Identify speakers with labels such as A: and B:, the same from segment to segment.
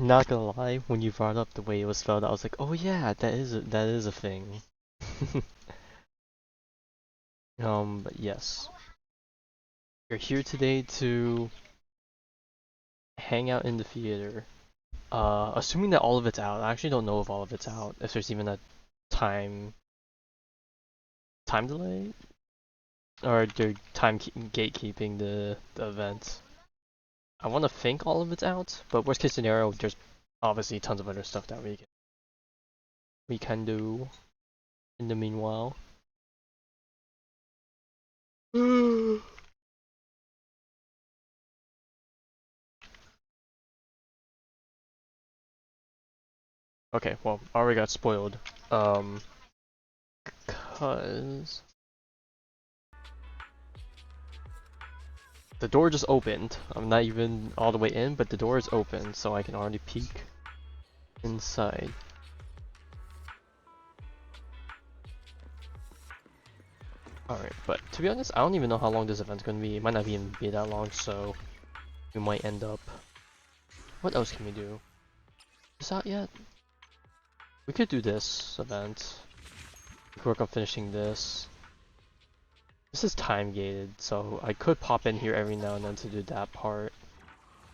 A: Not gonna lie, when you brought up the way it was spelled, I was like, oh yeah, that is a thing. But yes, you're here today to hang out in the theater. Assuming that all of it's out. I actually don't know if all of it's out. If there's even a time delay, or they're gatekeeping the event. I want to think all of it's out, but worst case scenario, there's obviously tons of other stuff that we can do in the meanwhile. Okay, well, I already got spoiled. Cause the door just opened. I'm not even all the way in, but the door is open, so I can already peek inside. Alright, but to be honest, I don't even know how long this event's gonna be. It might not even be that long, so we might end up... What else can we do? Is this out yet? We could do this event. We could work on finishing this. This is time gated, so I could pop in here every now and then to do that part.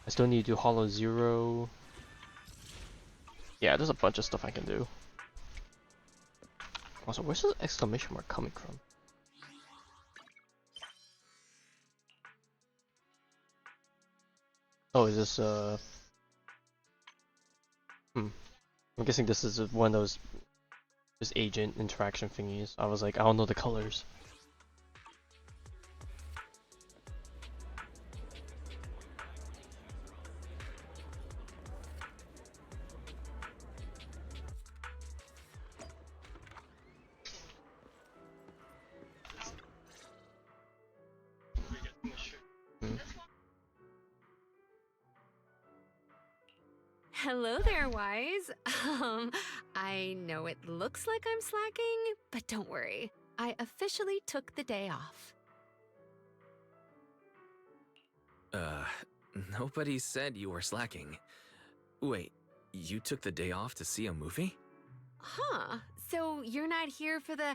A: I still need to do Hollow Zero. Yeah, there's a bunch of stuff I can do. Also, where's the exclamation mark coming from? Oh, is this I'm guessing this is one of those just agent interaction thingies. I was like, I don't know the colors. Hmm.
B: Hello there, Wise. I know it looks like I'm slacking, but don't worry. I officially took the day off.
C: Uh, Nobody said you were slacking. Wait, you took the day off to see a movie?
B: Huh, so you're not here for the...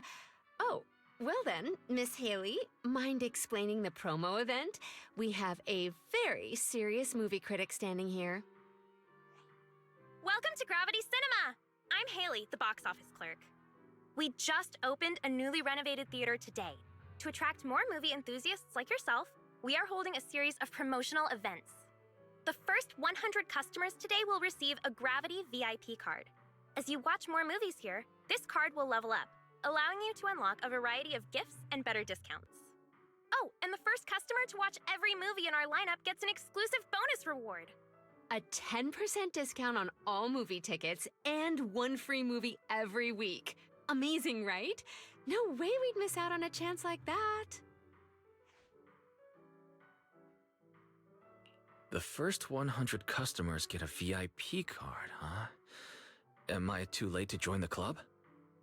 B: Oh, well then, Miss Haley, mind explaining the promo event? We have a very serious movie critic standing here.
D: Welcome to Gravity Cinema! I'm Haley, the box office clerk. We just opened a newly renovated theater today. To attract more movie enthusiasts like yourself, we are holding a series of promotional events. The first 100 customers today will receive a Gravity VIP card. As you watch more movies here, this card will level up, allowing you to unlock a variety of gifts and better discounts. Oh, and the first customer to watch every movie in our lineup gets an exclusive bonus reward.
B: A 10% discount on all movie tickets and one free movie every week. Amazing, right? No way we'd miss out on a chance like that.
C: The first 100 customers get a VIP card, huh? Am I too late to join the club?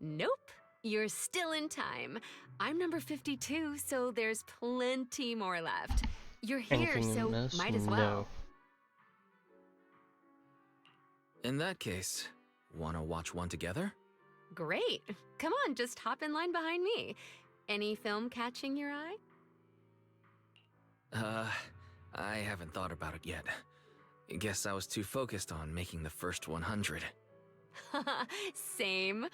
B: Nope. You're still in time. I'm number 52, so there's plenty more left. You're here,
A: Anything
B: so
A: in this?
B: might as
A: No.
B: well.
C: In that case, wanna watch one together?
B: Great. Come on, just hop in line behind me. Any film catching your eye?
C: I haven't thought about it yet. Guess I was too focused on making the first 100.
B: Same.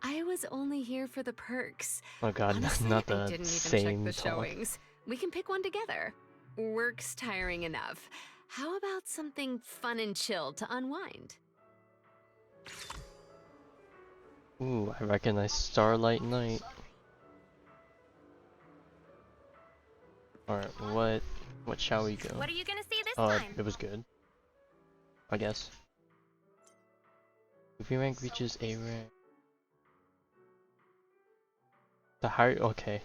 B: I was only here for the perks.
A: Oh god,
B: Honestly,
A: not
B: I
A: the
B: didn't even check
A: same
B: the
A: talk.
B: showings. We can pick one together. Work's tiring enough. How about something fun and chill to unwind?
A: Ooh, I recognize Starlight Night. Alright, what shall we go?
D: What are you gonna see this
A: Oh,
D: time?
A: it was good. I guess. Movie rank reaches A rank. The higher, okay.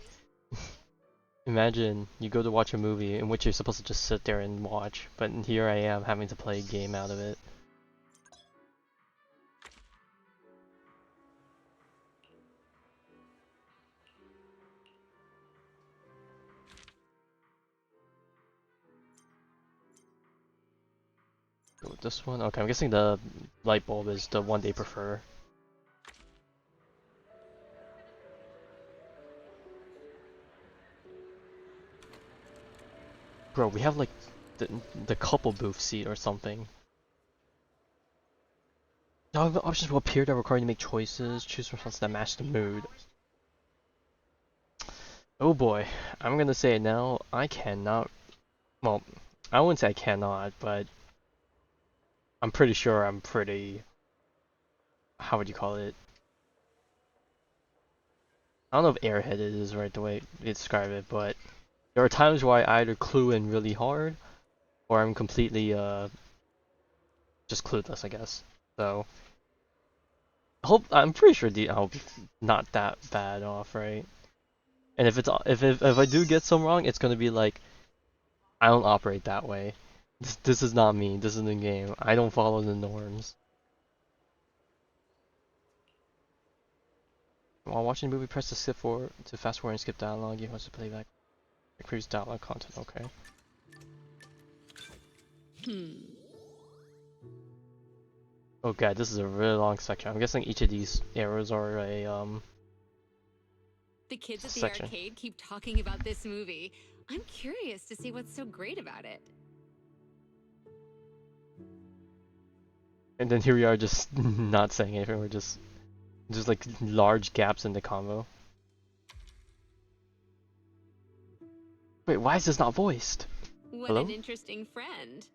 A: Imagine you go to watch a movie in which you're supposed to just sit there and watch, but here I am having to play a game out of it. Go with this one. Okay, I'm guessing the light bulb is the one they prefer. Bro, we have like the couple booth seat or something. Now the options will appear that require you to make choices. Choose responses that match the mood. Oh boy, I'm gonna say it now. I cannot. Well, I wouldn't say I cannot, but I'm pretty sure I'm pretty. How would you call it? I don't know if airheaded is right the way they describe it, but there are times where I either clue in really hard, or I'm completely just clueless, I guess. So I'm pretty sure I'll be not that bad off, right? And if I do get some wrong, it's gonna be like I don't operate that way. This is not me. This is the game. I don't follow the norms. While watching the movie, press the skip forward to fast forward and skip dialogue. You want to play back previous dialogue content. Okay. Oh god, this is a really long section. I'm guessing each of these arrows are a
B: The kids at the
A: section.
B: arcade keep talking about this movie. I'm curious to see what's so great about it.
A: And then here we are just not saying anything. We're just like large gaps in the combo. Wait, why is this not voiced?
B: What
A: Hello?
B: an interesting friend.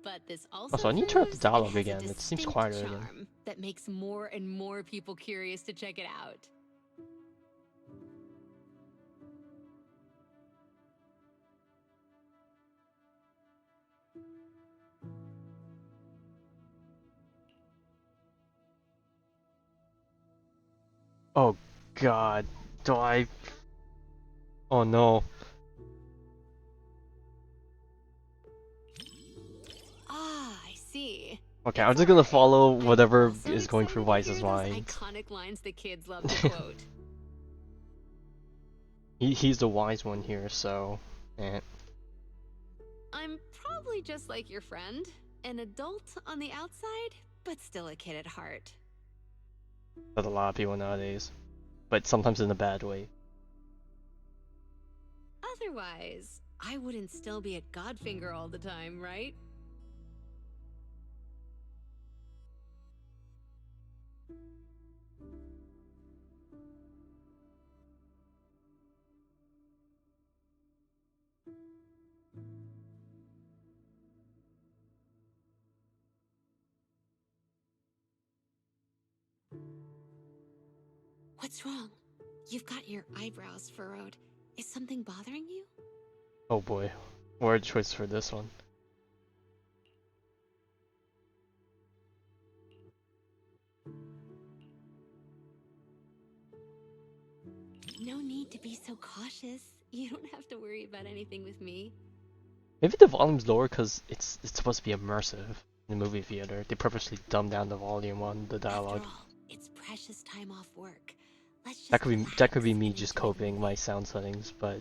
B: But this also
A: Also, I need to turn up the
B: proves
A: dialogue
B: it has
A: again.
B: a
A: It seems
B: distinct
A: quieter
B: charm
A: again.
B: that makes more and more people curious to check it out.
A: Oh god. Do I... Oh no.
B: Ah, I see.
A: Okay,
B: It's
A: I'm just gonna
B: alright.
A: follow
B: I'm
A: whatever
B: also
A: is going through
B: excited to
A: Wise's
B: hear those
A: mind.
B: iconic lines the kids love to quote.
A: He's the wise one here, so... Eh.
B: I'm probably just like your friend, an adult on the outside, but still a kid at heart.
A: That's a lot of people nowadays. But sometimes in a bad way.
B: Otherwise, I wouldn't still be at Godfinger all the time, right? What's wrong? You've got your eyebrows furrowed. Is something bothering you?
A: Oh boy. Word choice for this one.
B: No need to be so cautious. You don't have to worry about anything with me.
A: Maybe the volume's lower because it's supposed to be immersive in the movie theater. They purposely dumb down the volume on the dialogue.
B: After all, it's precious time off work. Let's just
A: That could be
B: relax
A: me
B: and
A: just
B: enjoy the
A: copying
B: movie.
A: my sound settings, but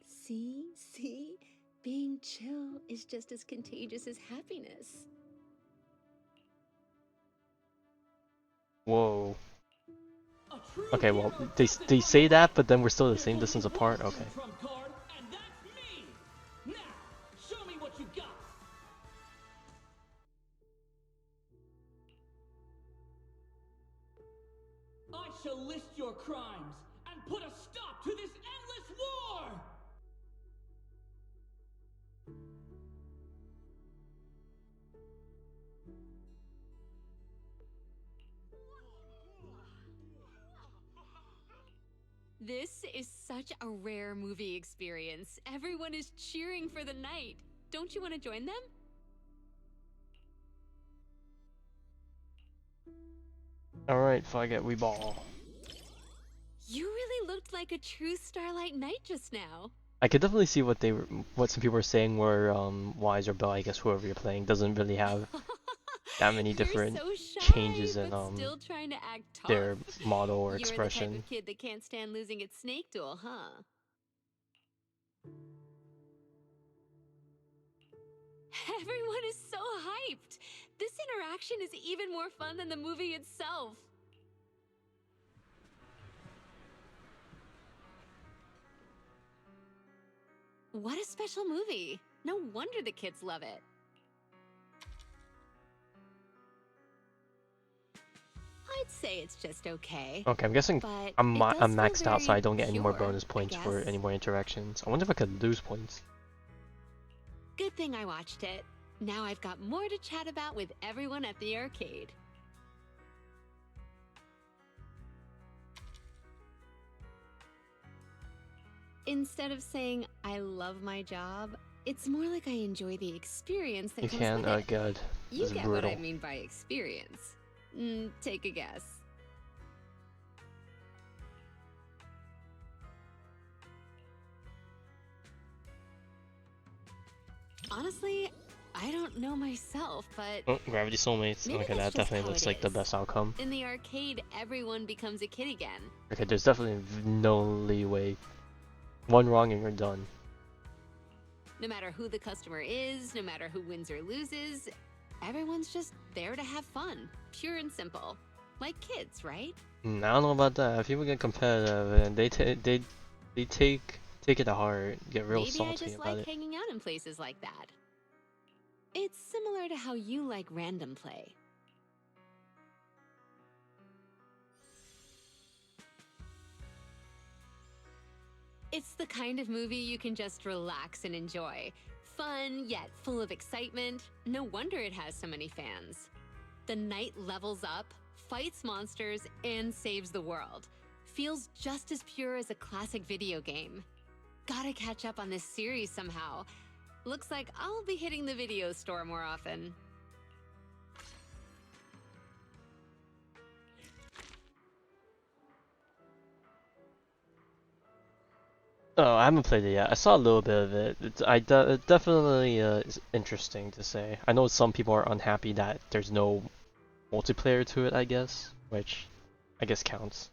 B: See? Being chill is just as contagious as happiness.
A: whoa. Okay, well they say that, but then we're still the same distance apart. Okay.
E: I shall list your crimes and put a stop to this endless war!
B: This is such a rare movie experience. Everyone is cheering for the night. Don't you want to join them?
A: Alright, fuck it, we ball.
B: You really looked like a true Starlight Knight just now.
A: I could definitely see what what some people were saying where Wise or Bell, I guess whoever you're playing, doesn't really have that many
B: You're
A: different
B: so shy,
A: changes in
B: but still trying to act tough.
A: their model or
B: You're the type
A: expression.
B: of kid that can't stand losing at Snake Duel, huh? Everyone is so hyped! This interaction is even more fun than the movie itself. What a special movie! No wonder the kids love it. I'd say it's just okay.
A: Okay, I'm guessing
B: But
A: I'm
B: it does
A: I'm
B: feel
A: maxed out, so
B: very
A: I don't get any more
B: pure,
A: bonus
B: I
A: points for
B: guess.
A: any more interactions. I wonder if I could lose points.
B: Good thing I watched it. Now I've got more to chat about with everyone at the arcade. Instead of saying, I love my job, it's more like I enjoy the experience that
A: You
B: comes
A: can,
B: with
A: oh
B: it.
A: god,
B: You
A: this is
B: get what I
A: brutal.
B: mean by experience. Take a guess. Honestly, I don't know myself, but
A: Oh, Gravity Soulmates.
B: maybe
A: Okay,
B: that's
A: that
B: just
A: definitely
B: how
A: looks
B: it
A: like the
B: is.
A: best outcome.
B: In the arcade, everyone becomes a kid again.
A: Okay, there's definitely no leeway. One wrong and you're done.
B: No matter who the customer is, no matter who wins or loses, everyone's just there to have fun. Pure and simple. Like kids, right?
A: I don't know about that. If people get competitive and they take it to heart, get real
B: Maybe I
A: salty
B: just
A: about
B: like
A: it.
B: hanging out in places like that. It's similar to how you like random play. It's the kind of movie you can just relax and enjoy. Fun, yet full of excitement. No wonder it has so many fans. The knight levels up, fights monsters, and saves the world. Feels just as pure as a classic video game. Gotta catch up on this series somehow. Looks like I'll be hitting the video store more often.
A: Oh, I haven't played it yet. I saw a little bit of it. It definitely is interesting to say. I know some people are unhappy that there's no multiplayer to it, I guess, which I guess counts.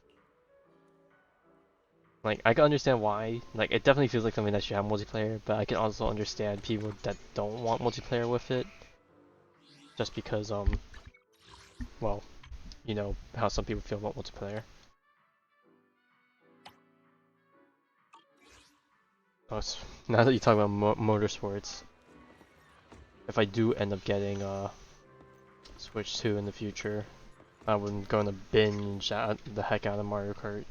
A: Like, I can understand why. Like, it definitely feels like something that should have multiplayer, but I can also understand people that don't want multiplayer with it. Just because, well, you know how some people feel about multiplayer. Oh, now that you talk about motorsports, if I do end up getting Switch 2 in the future, I'm going to binge the heck out of Mario Kart.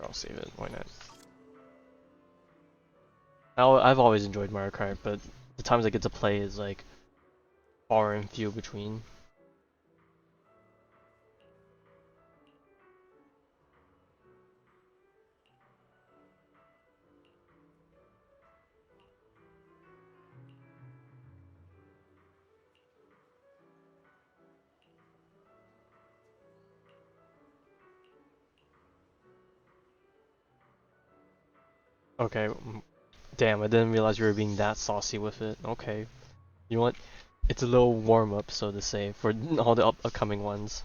A: I'll save it, why not? I've always enjoyed Mario Kart, but the times I get to play is like far and few between. Okay, damn, I didn't realize you were being that saucy with it. Okay. You know what? It's a little warm up, so to say, for all the upcoming ones.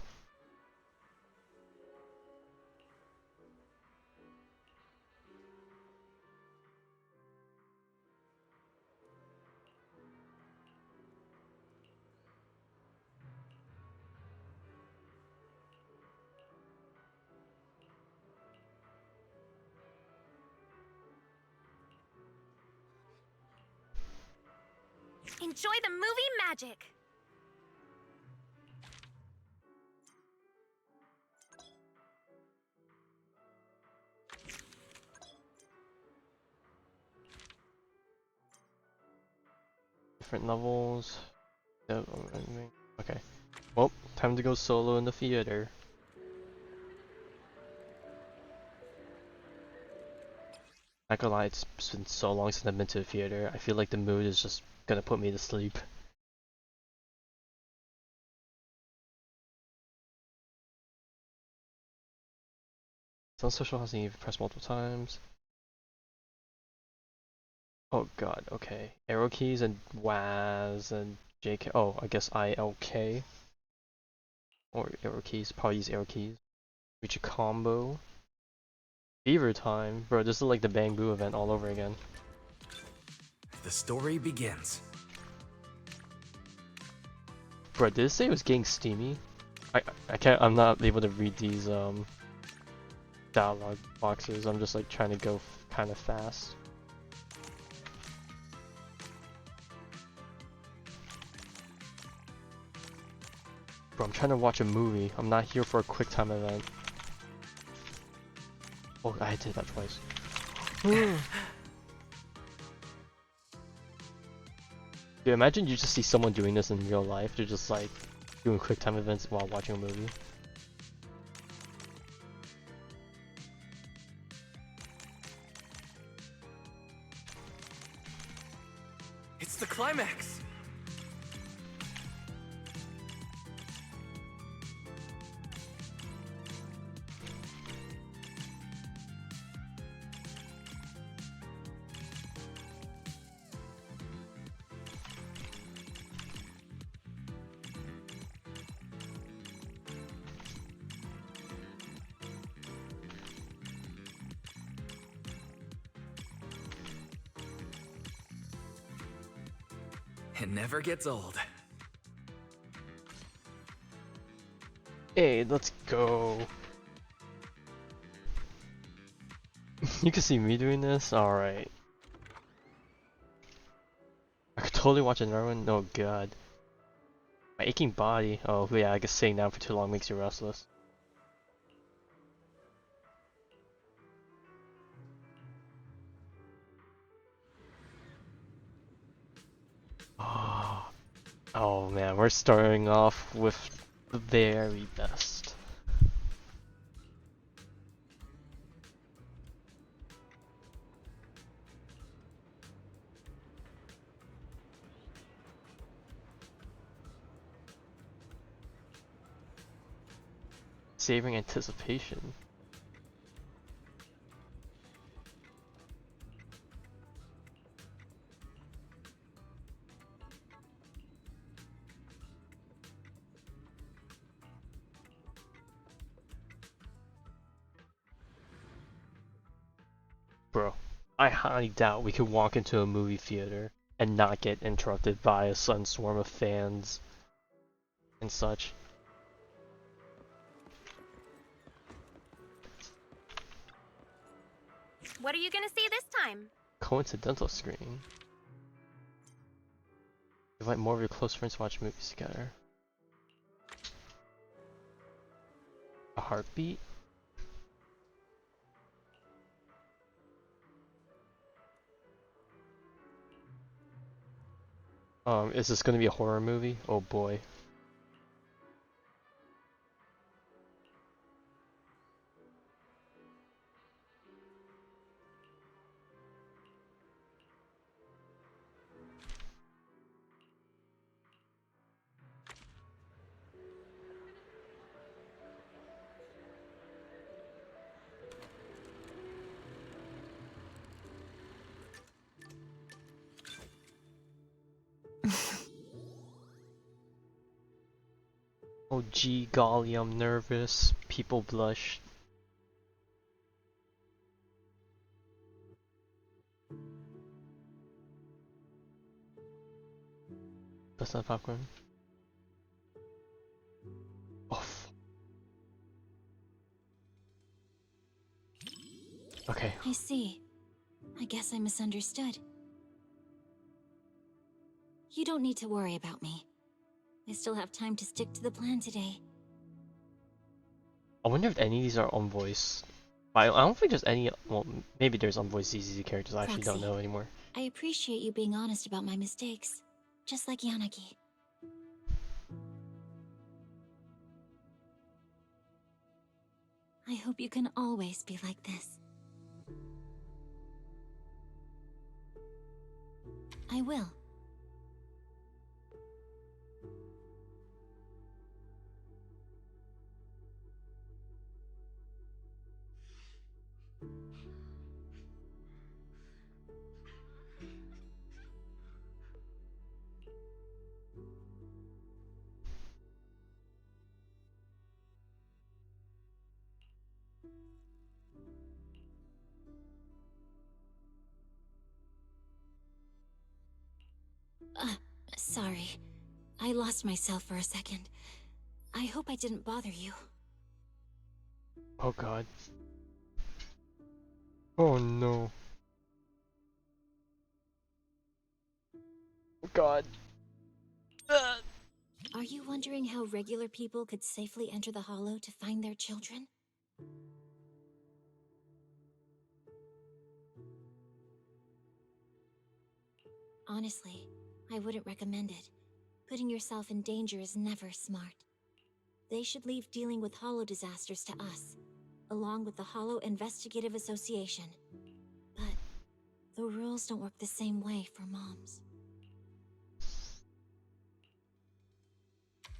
D: Enjoy the movie magic!
A: Different levels. Yep, okay. Well, time to go solo in the theater. Not gonna lie, it's been so long since I've been to the theater. I feel like the mood is just gonna put me to sleep. It's on social housing, you've pressed multiple times. Oh god, okay. Arrow keys and WAS and JK. Oh, I guess ILK. Or arrow keys. Probably use arrow keys. Reach a combo. Beaver time. Bro, this is like the Bamboo event all over again.
C: The story begins.
A: Bro, did it say it was getting steamy? I can't, I'm not able to read these dialogue boxes. I'm just like trying to go kind of fast. Bro, I'm trying to watch a movie. I'm not here for a quick time event. Oh, I did that twice. Dude, imagine you just see someone doing this in real life. They're just like doing quick time events while watching a movie.
C: It's the climax! It never gets old.
A: Hey, let's go. You can see me doing this? Alright. I could totally watch another one. Oh god. My aching body. Oh yeah, I guess sitting down for too long makes you restless. Oh, oh man, we're starting off with the very best. Savoring anticipation. Bro, I highly doubt we could walk into a movie theater and not get interrupted by a sudden swarm of fans and such.
D: What are you gonna see this time?
A: Coincidental screen. Invite more of your close friends to watch movies together. A heartbeat? Is this gonna be a horror movie? Oh boy. Oh gee golly, I'm nervous. People blush. That's not popcorn. Oh. Okay.
F: I see. I guess I misunderstood. You don't need to worry about me. I still have time to stick to the plan today.
A: I wonder if any of these are on voice. I don't think there's any. Well, maybe there's on voice ZZZ characters. I actually don't
F: Proxy.
A: know anymore.
F: I appreciate you being honest about my mistakes. Just like Yanagi. I hope you can always be like this. I will. Sorry. I lost myself for a second. I hope I didn't bother you.
A: Oh god. Oh no. Oh god.
F: Are you wondering how regular people could safely enter the Hollow to find their children? Honestly, I wouldn't recommend it. Putting yourself in danger is never smart. They should leave dealing with Hollow disasters to us, along with the Hollow Investigative Association. But the rules don't work the same way for moms.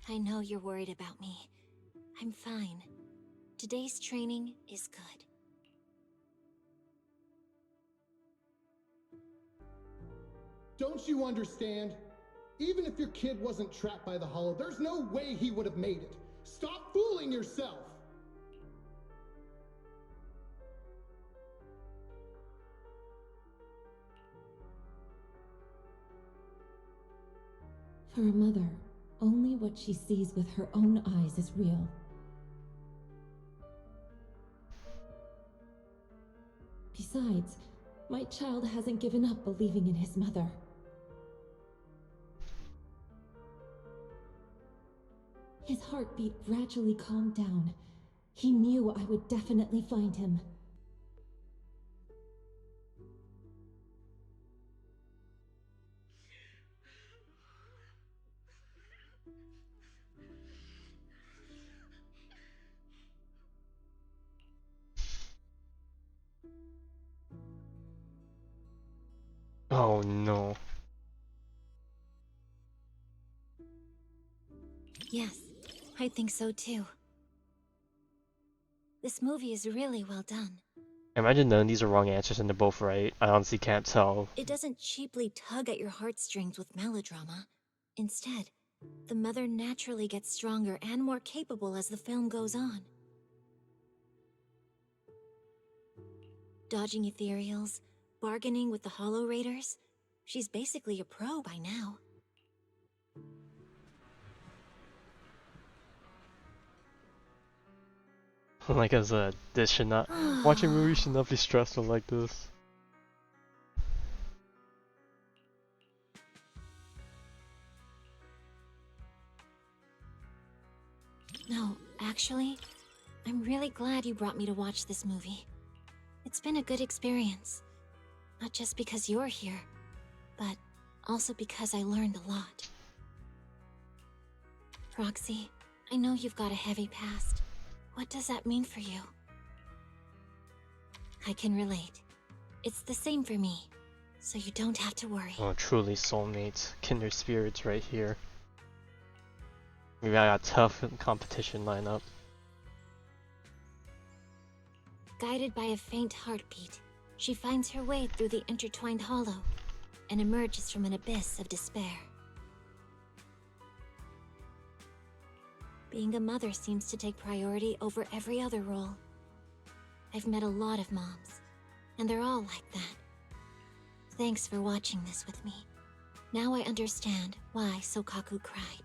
F: I know you're worried about me. I'm fine. Today's training is good.
G: Don't you understand? Even if your kid wasn't trapped by the Hollow, there's no way he would have made it. Stop fooling yourself!
H: For a mother, only what she sees with her own eyes is real. Besides, my child hasn't given up believing in his mother. His heartbeat gradually calmed down. He knew I would definitely find him.
A: Oh no.
F: Yes, I think so too. This movie is really well done.
A: Imagine none of these are wrong answers and they're both right. I honestly can't tell.
F: It doesn't cheaply tug at your heartstrings with melodrama. Instead, the mother naturally gets stronger and more capable as the film goes on. Dodging ethereals, bargaining with the Hollow Raiders. She's basically a pro by now.
A: Like I said, this should not. Watching movies should not be stressful like this.
F: No, actually, I'm really glad you brought me to watch this movie. It's been a good experience. Not just because you're here, but also because I learned a lot. Roxy, I know you've got a heavy past. What does that mean for you? I can relate. It's the same for me, so you don't have to worry.
A: Oh, truly soulmates. Kindred spirits right here. Maybe I got tough competition lineup.
F: Guided by a faint heartbeat, she finds her way through the intertwined hollow and emerges from an abyss of despair. Being a mother seems to take priority over every other role. I've met a lot of moms, and they're all like that. Thanks for watching this with me. Now I understand why Sokaku cried.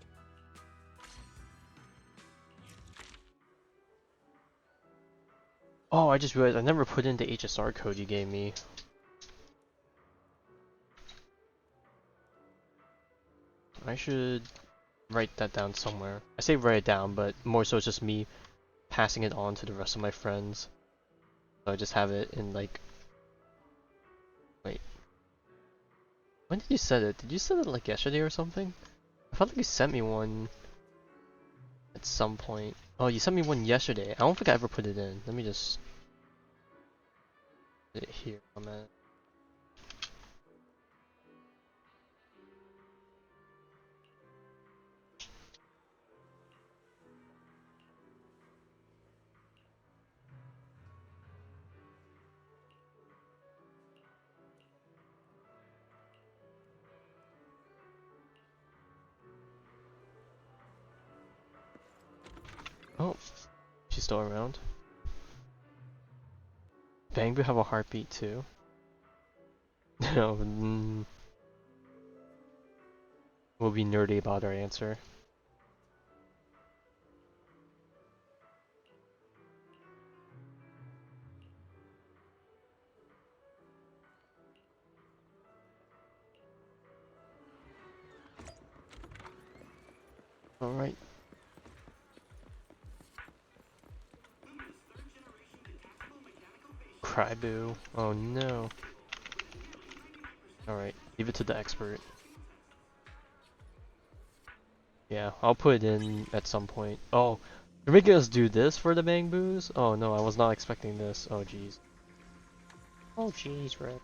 A: Oh, I just realized I never put in the HSR code you gave me. I should write that down somewhere. I say write it down, but more so it's just me passing it on to the rest of my friends. So I just have it in like... Wait. When did you set it? Did you set it like yesterday or something? I felt like you sent me one at some point. Oh, you sent me one yesterday. I don't think I ever put it in. Let me just put it here a minute. Oh, she's still around. Bangbu have a heartbeat too. No, We'll be nerdy about our answer. Alright. Cryboo. Oh no. Alright, leave it to the expert. Yeah, I'll put it in at some point. Oh, you're making us do this for the Bang Boos? Oh no, I was not expecting this. Oh jeez. Oh jeez, Red.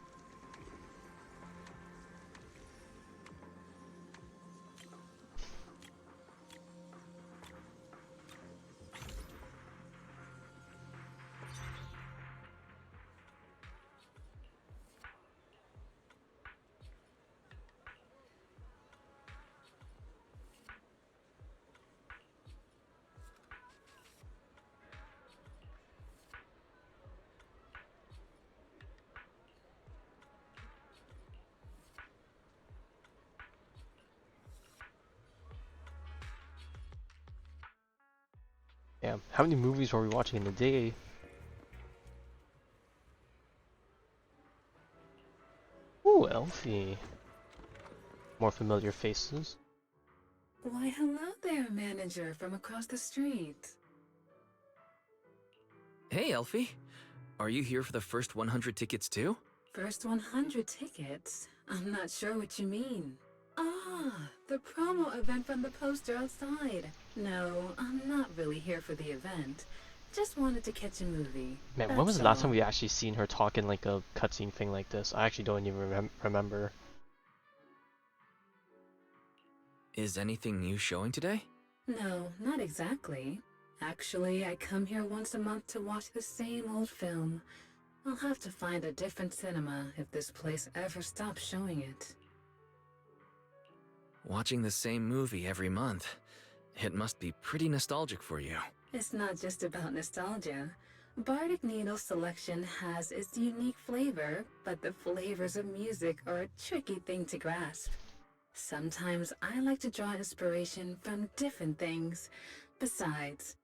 A: Damn, how many movies were we watching in a day? Ooh, Elfie. More familiar faces.
I: Why, hello there, manager from across the street.
C: Hey, Elfie. Are you here for the first 100 tickets too?
I: First 100 tickets? I'm not sure what you mean. Ah, the promo event from the poster outside. No, I'm not really here for the event. Just wanted to catch a movie.
A: Man, when was the
I: That's
A: last time
I: all.
A: we actually seen her talk in like a cutscene thing like this? I actually don't even remember.
C: Is anything new showing today?
I: No, not exactly. Actually, I come here once a month to watch the same old film. I'll have to find a different cinema if this place ever stops showing it.
C: Watching the same movie every month. It must be pretty nostalgic for you.
I: It's not just about nostalgia. Bardic Needle's selection has its unique flavor, but the flavors of music are a tricky thing to grasp. Sometimes I like to draw inspiration from different things. Besides,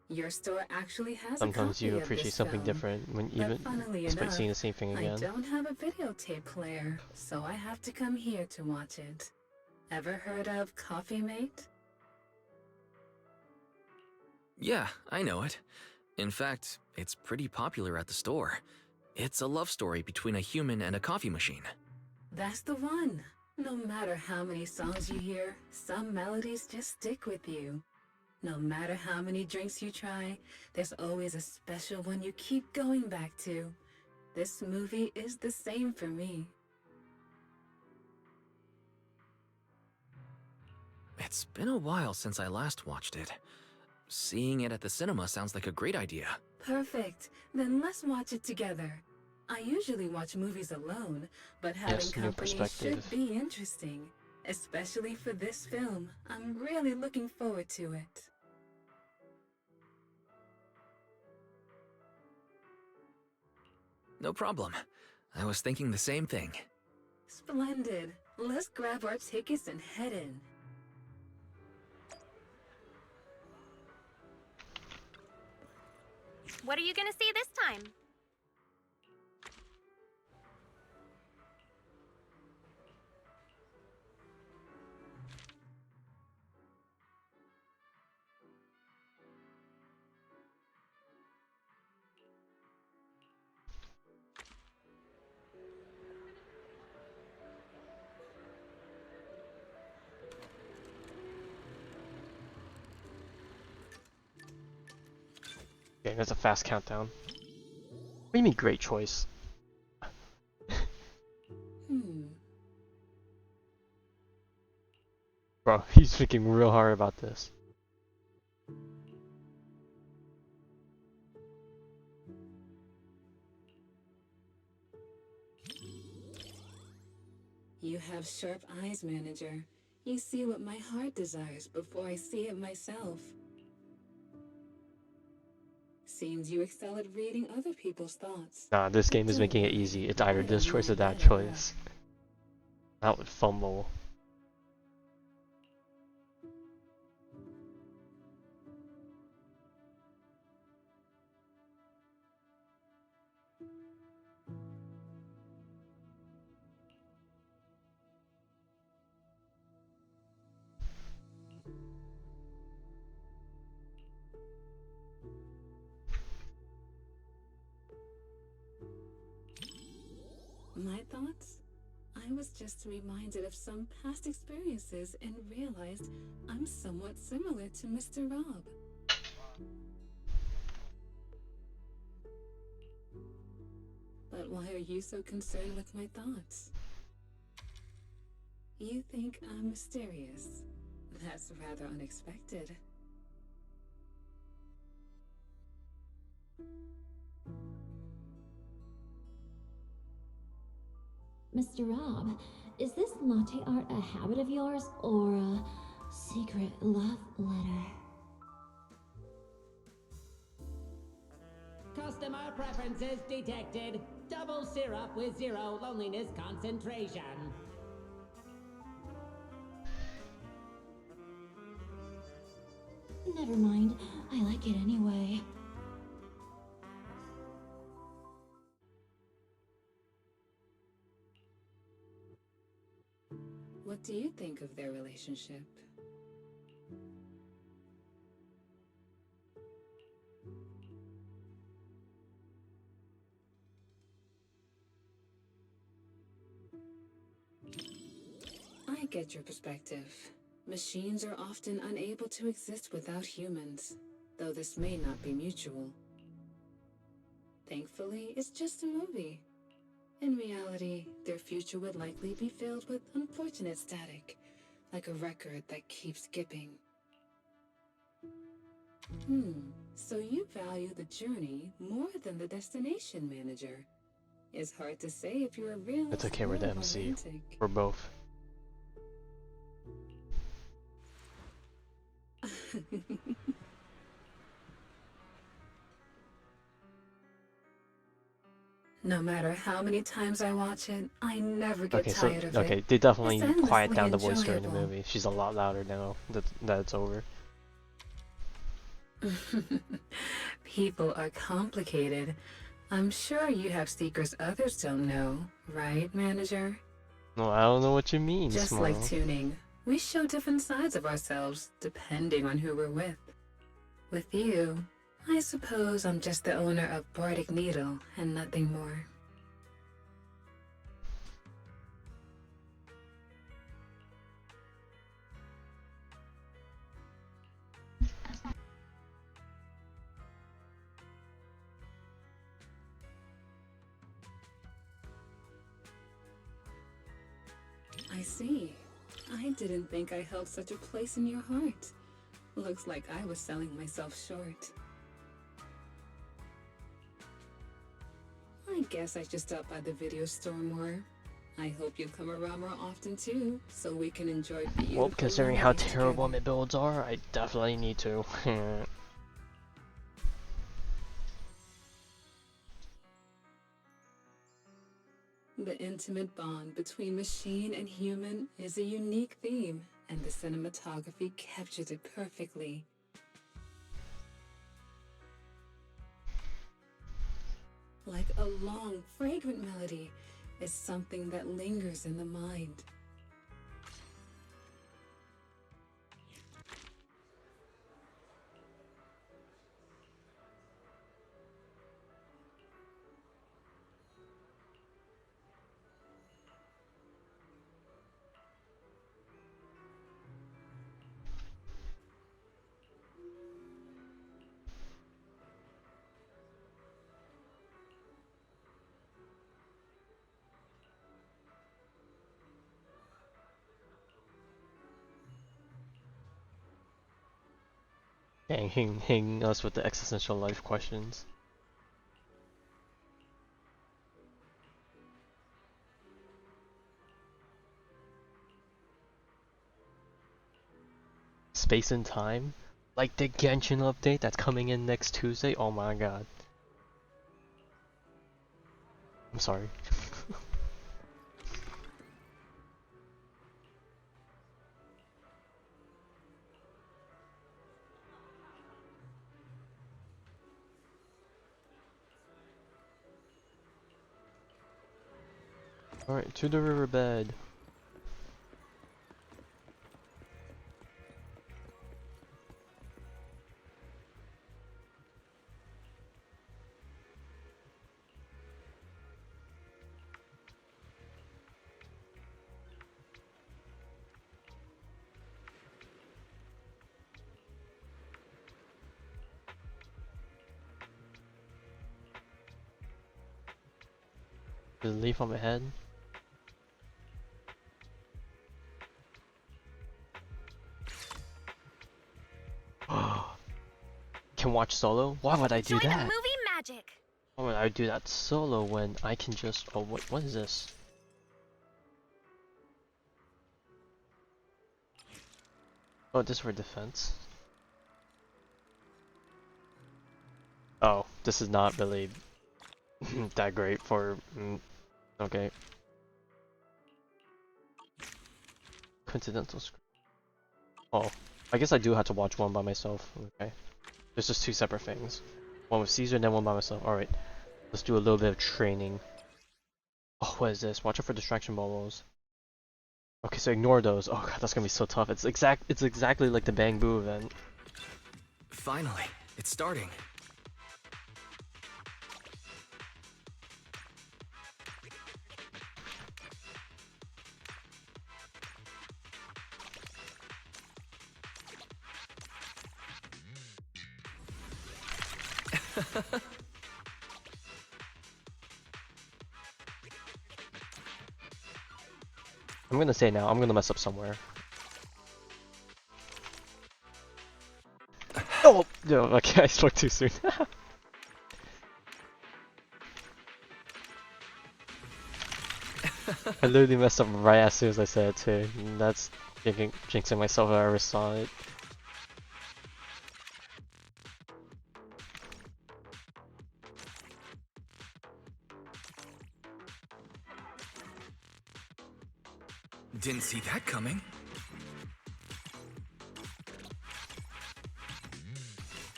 I: your store actually has
A: Sometimes
I: a copy
A: you
I: of
A: appreciate
I: this
A: something
I: film.
A: different when
I: But
A: even
I: funnily
A: despite
I: enough,
A: seeing the same thing
I: I
A: again.
I: don't have a videotape player, so I have to come here to watch it. Ever heard of Coffee Mate?
C: Yeah, I know it. In fact, it's pretty popular at the store. It's a love story between a human and a coffee machine.
I: That's the one. No matter how many songs you hear, some melodies just stick with you. No matter how many drinks you try, there's always a special one you keep going back to. This movie is the same for me.
C: It's been a while since I last watched it. Seeing it at the cinema sounds like a great idea.
I: Perfect. Then let's watch it together. I usually watch movies alone, but having
A: Yes, new
I: company
A: perspective.
I: should be interesting. Especially for this film. I'm really looking forward to it.
C: No problem. I was thinking the same thing.
I: Splendid. Let's grab our tickets and head in.
D: What are you gonna see this time?
A: Okay, that's a fast countdown. What do you mean great choice? Bro, he's thinking real hard about this.
I: You have sharp eyes, manager. You see what my heart desires before I see it myself. Seems you excel at reading other people's thoughts.
A: Nah, this
I: But
A: game is
I: don't
A: making it
I: worry,
A: easy. It's
I: I
A: either
I: don't
A: this choice or
I: mind
A: that
I: that at all.
A: choice. That would fumble.
I: my thoughts? I was just reminded of some past experiences and realized I'm somewhat similar to Mr. Rob. But why are you so concerned with my thoughts? You think I'm mysterious. That's rather unexpected.
H: Mr. Rob, is this latte art a habit of yours or a secret love letter?
E: Customer preferences detected. Double syrup with 0 loneliness concentration.
H: Never mind, I like it anyway.
I: What do you think of their relationship? I get your perspective. Machines are often unable to exist without humans, though this may not be mutual. Thankfully, it's just a movie. In reality, their future would likely be filled with unfortunate static, like a record that keeps skipping. So you value the journey more than the destination, manager. It's hard to say if you're a realist
A: It's okay,
I: or
A: we're the
I: a
A: MC.
I: romantic.
A: We're both.
I: No matter how many times I watch it, I never get
A: Okay, so
I: tired of it.
A: okay, they definitely
I: It's
A: quiet
I: endlessly
A: down the voice during the
I: enjoyable.
A: movie. She's a lot louder now that it's over.
I: People are complicated. I'm sure you have secrets others don't know, right, manager?
A: No, I don't know what you mean,
I: Just
A: Small.
I: like tuning, we show different sides of ourselves depending on who we're with. With you, I suppose I'm just the owner of Bardic Needle and nothing more. I see. I didn't think I held such a place in your heart. Looks like I was selling myself short. I guess I should stop by the video store more. I hope you'll come around more often too, so we can enjoy beautiful
A: Well, considering how
I: memories
A: terrible
I: together.
A: my builds are, I definitely need to.
I: The intimate bond between machine and human is a unique theme, and the cinematography captures it perfectly. Like a long, fragrant melody, it's something that lingers in the mind.
A: Dang, hanging us with the existential life questions. Space and time? Like the Genshin update that's coming in next Tuesday? Oh my god. I'm sorry. Alright, to the riverbed. The leaf on my head. Can watch solo? Why would I do
D: Enjoy the
A: that?
D: movie magic.
A: Why would I do that solo when I can just... Oh, what is this? Oh, this is for defense. Oh, this is not really that great for... okay. Coincidental screen. Oh, I guess I do have to watch one by myself. Okay. There's just two separate things. One with Caesar and then one by myself. Alright. Let's do a little bit of training. Oh, what is this? Watch out for distraction bubbles. Okay, so ignore those. Oh god, that's gonna be so tough. It's exactly like the Bang Boo event.
C: Finally, it's starting.
A: I'm gonna say now, I'm gonna mess up somewhere. Oh! No, okay, I spoke too soon. I literally messed up right as soon as I said it too. That's jinxing myself if I ever saw it.
C: Didn't see that coming.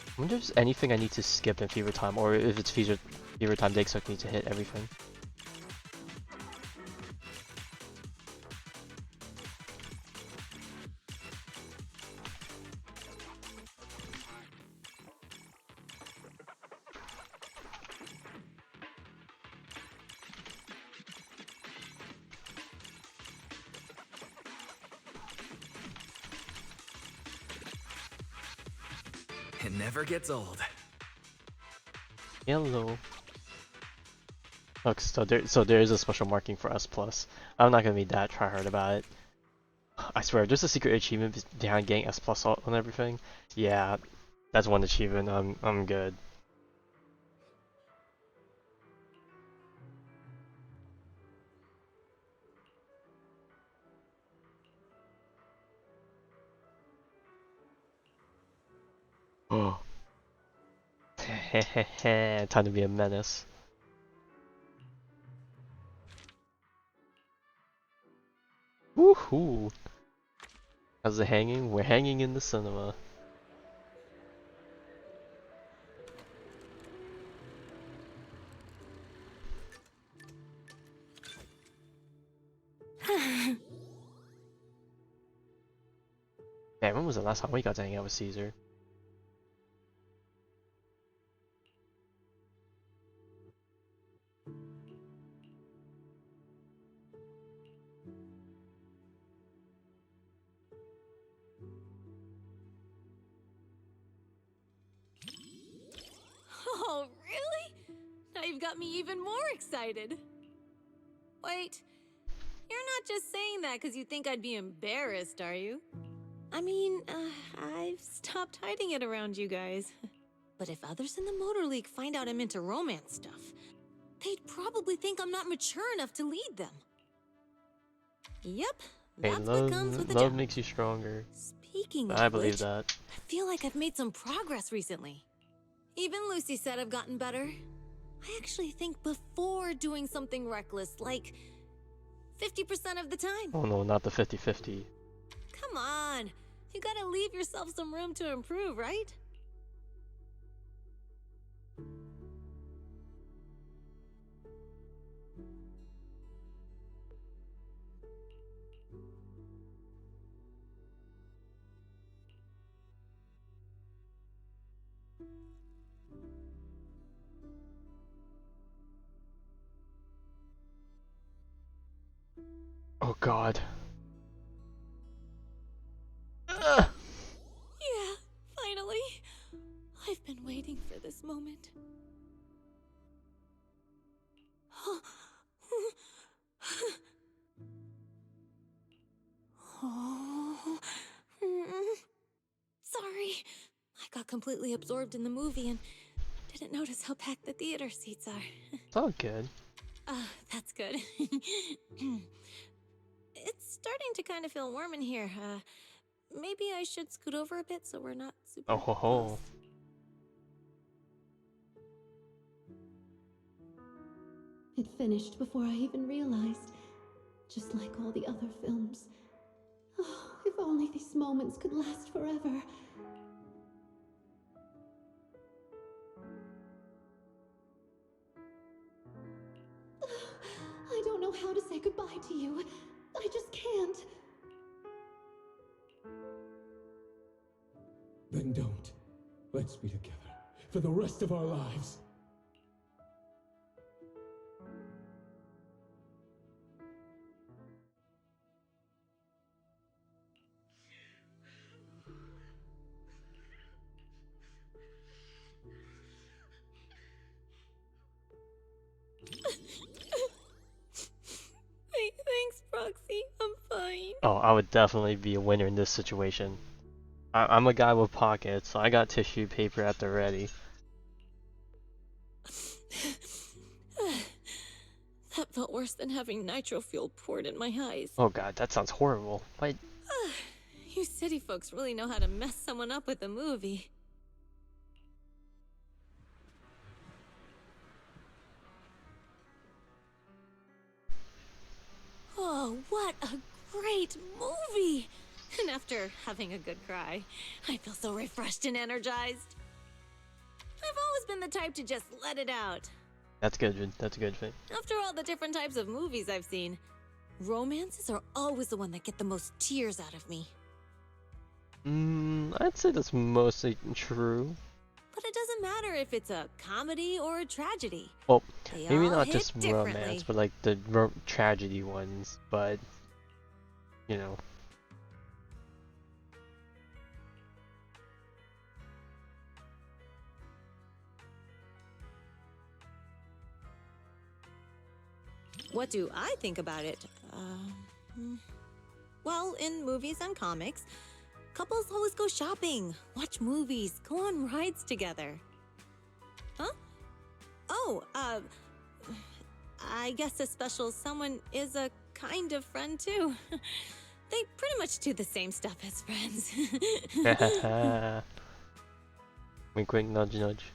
A: I wonder if there's anything I need to skip in Fever Time, or if it's Fever Time they expect me to hit everything.
C: It never gets old.
A: Hello. Look, so there is a special marking for S+. I'm not gonna be that tryhard about it. I swear, there's a secret achievement behind getting S+ on everything. Yeah, that's one achievement. I'm good. Oh. Time to be a menace. Woohoo! How's it hanging? We're hanging in the cinema. Man, when was the last time we got to hang out with Caesar?
J: Oh, really? Now you've got me even more excited. Wait, you're not just saying that because you think I'd be embarrassed, are you? I mean, I've stopped hiding it around you guys. But if others in the Motor League find out I'm into romance stuff, they'd probably think I'm not mature enough to lead them. Yep,
A: Hey,
J: that's what comes with the
A: love
J: job.
A: makes you stronger.
J: Speaking
A: I
J: of
A: believe
J: which,
A: that.
J: I feel like I've made some progress recently. Even Lucy said I've gotten better. I actually think before doing something reckless, like 50% of the time.
A: Oh no, not the 50-50.
J: Come on, you gotta leave yourself some room to improve, right?
A: Oh god.
J: Yeah, finally. I've been waiting for this moment. got completely absorbed in the movie and didn't notice how packed the theater seats are.
A: It's all good.
J: That's good. It's starting to kind of feel warm in here. Maybe I should scoot over a bit so we're not super
A: Oh ho ho.
J: close.
H: It finished before I even realized, just like all the other films. Oh, if only these moments could last forever. I don't know how to say goodbye to you. I just can't.
E: Then don't. Let's be together for the rest of our lives.
J: Thanks, Proxy. I'm fine.
A: Oh, I would definitely be a winner in this situation. I'm a guy with pockets, so I got tissue paper at the ready.
J: That felt worse than having nitro fuel poured in my eyes.
A: Oh god, that sounds horrible. Why?
J: You city folks really know how to mess someone up with a movie. Oh, what a great movie! And after having a good cry, I feel so refreshed and energized. I've always been the type to just let it out.
A: That's good. That's a good fit.
J: After all the different types of movies I've seen, romances are always the one that get the most tears out of me.
A: I'd say that's mostly true.
J: But it doesn't matter if it's a comedy or a tragedy.
A: Well,
J: They
A: maybe
J: all
A: not
J: hit
A: just
J: differently.
A: romance, but like the tragedy ones. But you know,
J: What do I think about it? Well, in movies and comics, couples always go shopping, watch movies, go on rides together. Huh? Oh, I guess a special someone is a kind of friend too. They pretty much do the same stuff as friends.
A: wink, wink, nudge, nudge.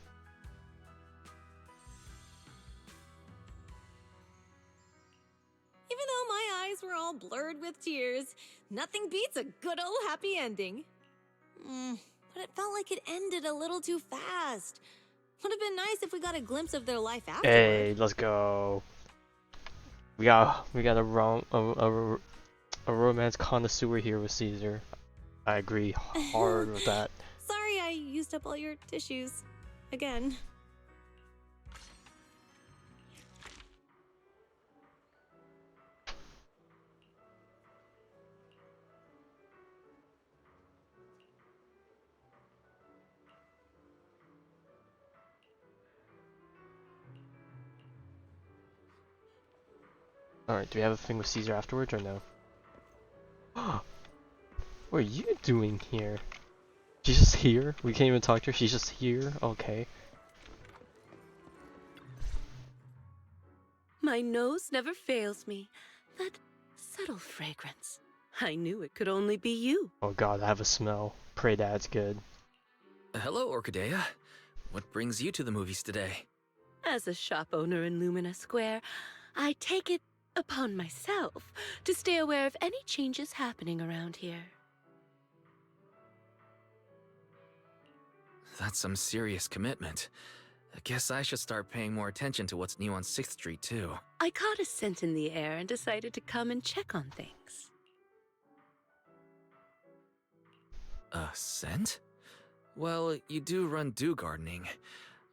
J: Even though my eyes were all blurred with tears, nothing beats a good old happy ending. But it felt like it ended a little too fast. Would have been nice if we got a glimpse of their life afterward.
A: Hey, let's go. We got a romance connoisseur here with Caesar. I agree hard with that.
J: Sorry I used up all your tissues. Again.
A: Alright, do we have a thing with Caesar afterwards or no? What are you doing here? She's just here? We can't even talk to her? She's just here? Okay.
K: My nose never fails me. That subtle fragrance. I knew it could only be you.
A: Oh god, I have a smell. Pray that's good.
C: Hello, Orchidea. What brings you to the movies today?
K: As a shop owner in Lumina Square, I take it upon myself to stay aware of any changes happening around here.
C: That's some serious commitment. I guess I should start paying more attention to what's new on 6th Street, too.
K: I caught a scent in the air and decided to come and check on things.
C: A scent? Well, you do run dew gardening.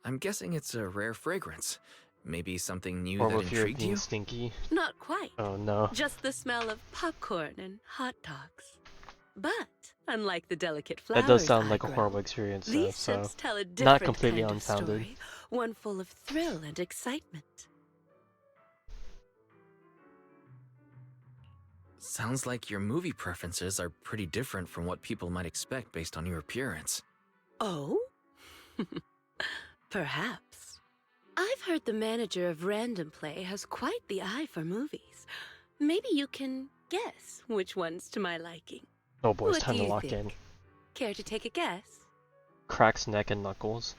C: I'm guessing it's a rare fragrance. Maybe something new
A: Or
C: that
A: if you're
C: intrigued
A: being
C: you?
A: stinky.
K: Not quite.
A: Oh no.
K: Just the smell of popcorn and hot dogs. But unlike the delicate flowers
A: That does sound
K: I
A: like a
K: grow,
A: horrible experience though,
K: these
A: so
K: scents tell a
A: not
K: different
A: completely
K: kind
A: unfounded.
K: of story, one full of thrill and excitement.
C: Sounds like your movie preferences are pretty different from what people might expect based on your appearance.
K: Oh? Perhaps. I've heard the manager of Random Play has quite the eye for movies. Maybe you can guess which one's to my liking.
A: Oh boy, it's
K: What
A: time
K: do
A: to
K: you
A: lock
K: think?
A: in.
K: Care to take a guess?
A: Cracks neck and knuckles.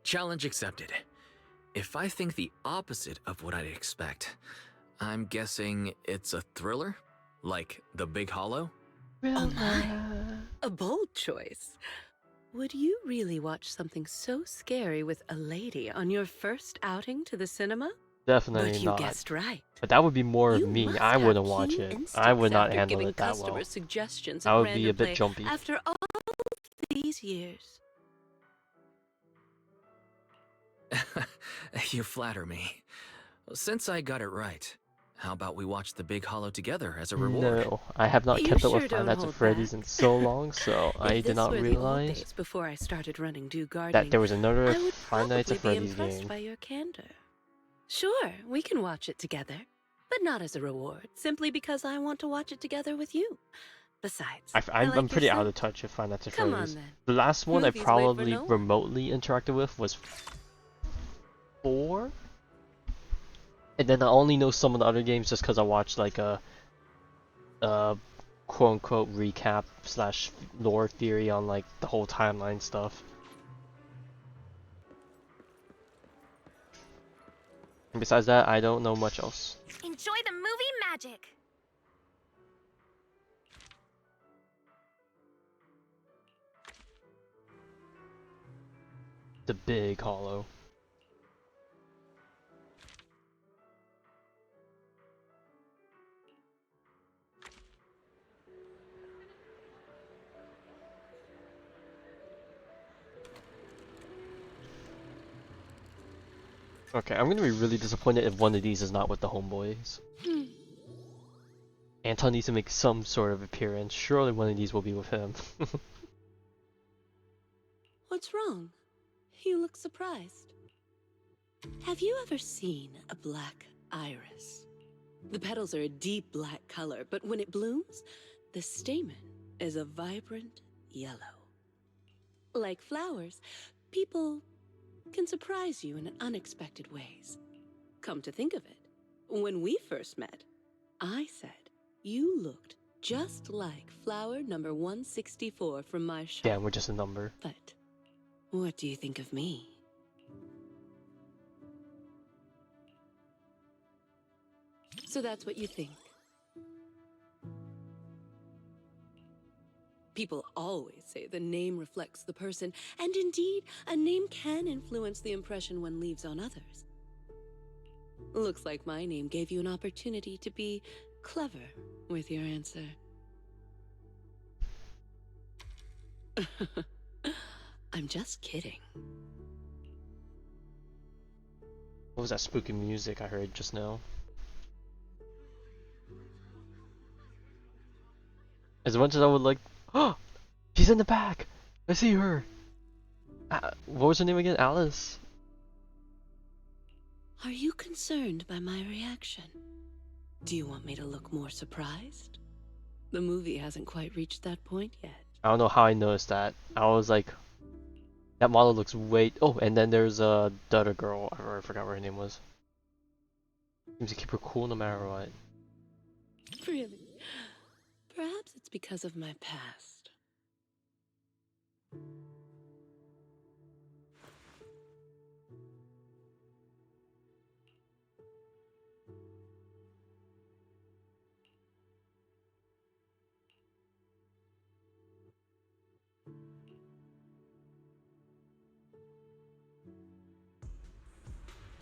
C: Challenge accepted. If I think the opposite of what I'd expect, I'm guessing it's a thriller? Like The Big Hollow?
K: Oh my! A bold choice. Would you really watch something so scary with a lady on your first outing to the cinema?
A: Definitely
K: But you
A: not.
K: guessed right.
A: But that would be more of
K: You
A: me.
K: must
A: I
K: have
A: wouldn't watch
K: keen
A: it. I
K: instincts
A: would not
K: after
A: handle
K: giving
A: it that
K: customer
A: well.
K: suggestions
A: I
K: at
A: would be a
K: Random
A: bit
K: Play
A: jumpy.
K: after all these years.
C: You flatter me. Since I got it right, how about we watch The Big Hollow together as a reward?
A: No, I have not
K: You
A: kept up
K: sure
A: with
K: don't
A: Five Nights at
K: hold
A: Freddy's
K: back.
A: in so long, so I
K: If
A: did
K: this
A: not
K: were the old
A: realize
K: days before I started running Do
A: that
K: Gardening,
A: there was another
K: I would
A: Five Nights
K: probably
A: at
K: be
A: Freddy's
K: impressed
A: game.
K: by your candor. Sure, we can watch it together, but not as a reward, simply because I want to watch it together with you. Besides, I
A: I'm
K: like your
A: pretty out
K: scent.
A: of touch with Five Nights at
K: Come on
A: Freddy's.
K: then.
A: The last one I
K: Movies wait for
A: probably
K: no one.
A: remotely interacted with was 4? And then I only know some of the other games just because I watched like a quote unquote recap slash lore theory on like the whole timeline stuff. And besides that, I don't know much else.
D: Enjoy the movie magic!
A: The Big Hollow. Okay, I'm gonna be really disappointed if one of these is not with the homeboys. Anton needs to make some sort of appearance. Surely one of these will be with him.
K: What's wrong? You look surprised. Have you ever seen a black iris? The petals are a deep black color, but when it blooms, the stamen is a vibrant yellow. Like flowers, people can surprise you in unexpected ways. Come to think of it, when we first met, I said you looked just like flower number 164 from my shop.
A: Damn, we're just a number.
K: But what do you think of me? So that's what you think. People always say the name reflects the person, and indeed, a name can influence the impression one leaves on others. Looks like my name gave you an opportunity to be clever with your answer. I'm just kidding.
A: What was that spooky music I heard just now? As much as I would like... Oh! She's in the back! I see her! What was her name again? Alice?
K: Are you concerned by my reaction? Do you want me to look more surprised? The movie hasn't quite reached that point yet.
A: I don't know how I noticed that. I was like... That model looks way... Oh, and then there's the other girl. I forgot what her name was. Seems to keep her cool no matter what.
K: Really? Perhaps it's because of my past.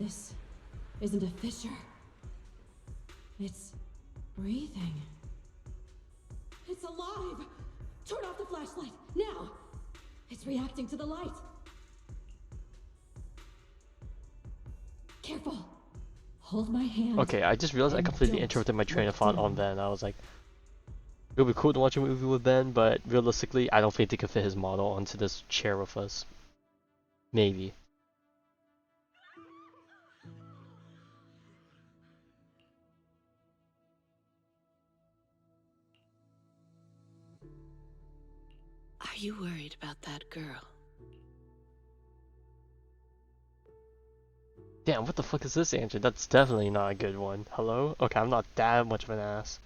H: This isn't a fissure. It's breathing. It's alive! Turn off the flashlight, now! It's reacting to the light. Careful. Hold my hand.
A: Okay, I just realized I
H: and
A: completely
H: don't
A: interrupted my train of
H: look
A: thought
H: down.
A: on Ben. I was like... It would be cool to watch a movie with Ben, but realistically, I don't think they could fit his model onto this chair with us. Maybe.
K: Are you worried about that girl?
A: Damn, what the fuck is this answer? That's definitely not a good one. Hello? Okay, I'm not that much of an ass.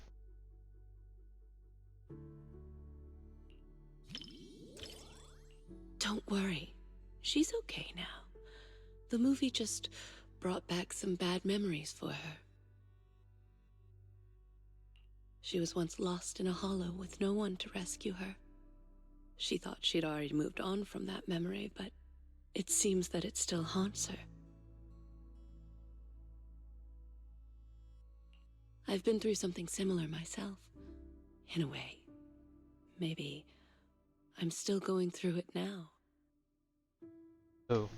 K: Don't worry. She's okay now. The movie just brought back some bad memories for her. She was once lost in a hollow with no one to rescue her. She thought she'd already moved on from that memory, but it seems that it still haunts her. I've been through something similar myself, in a way. Maybe I'm still going through it now.
A: Oh.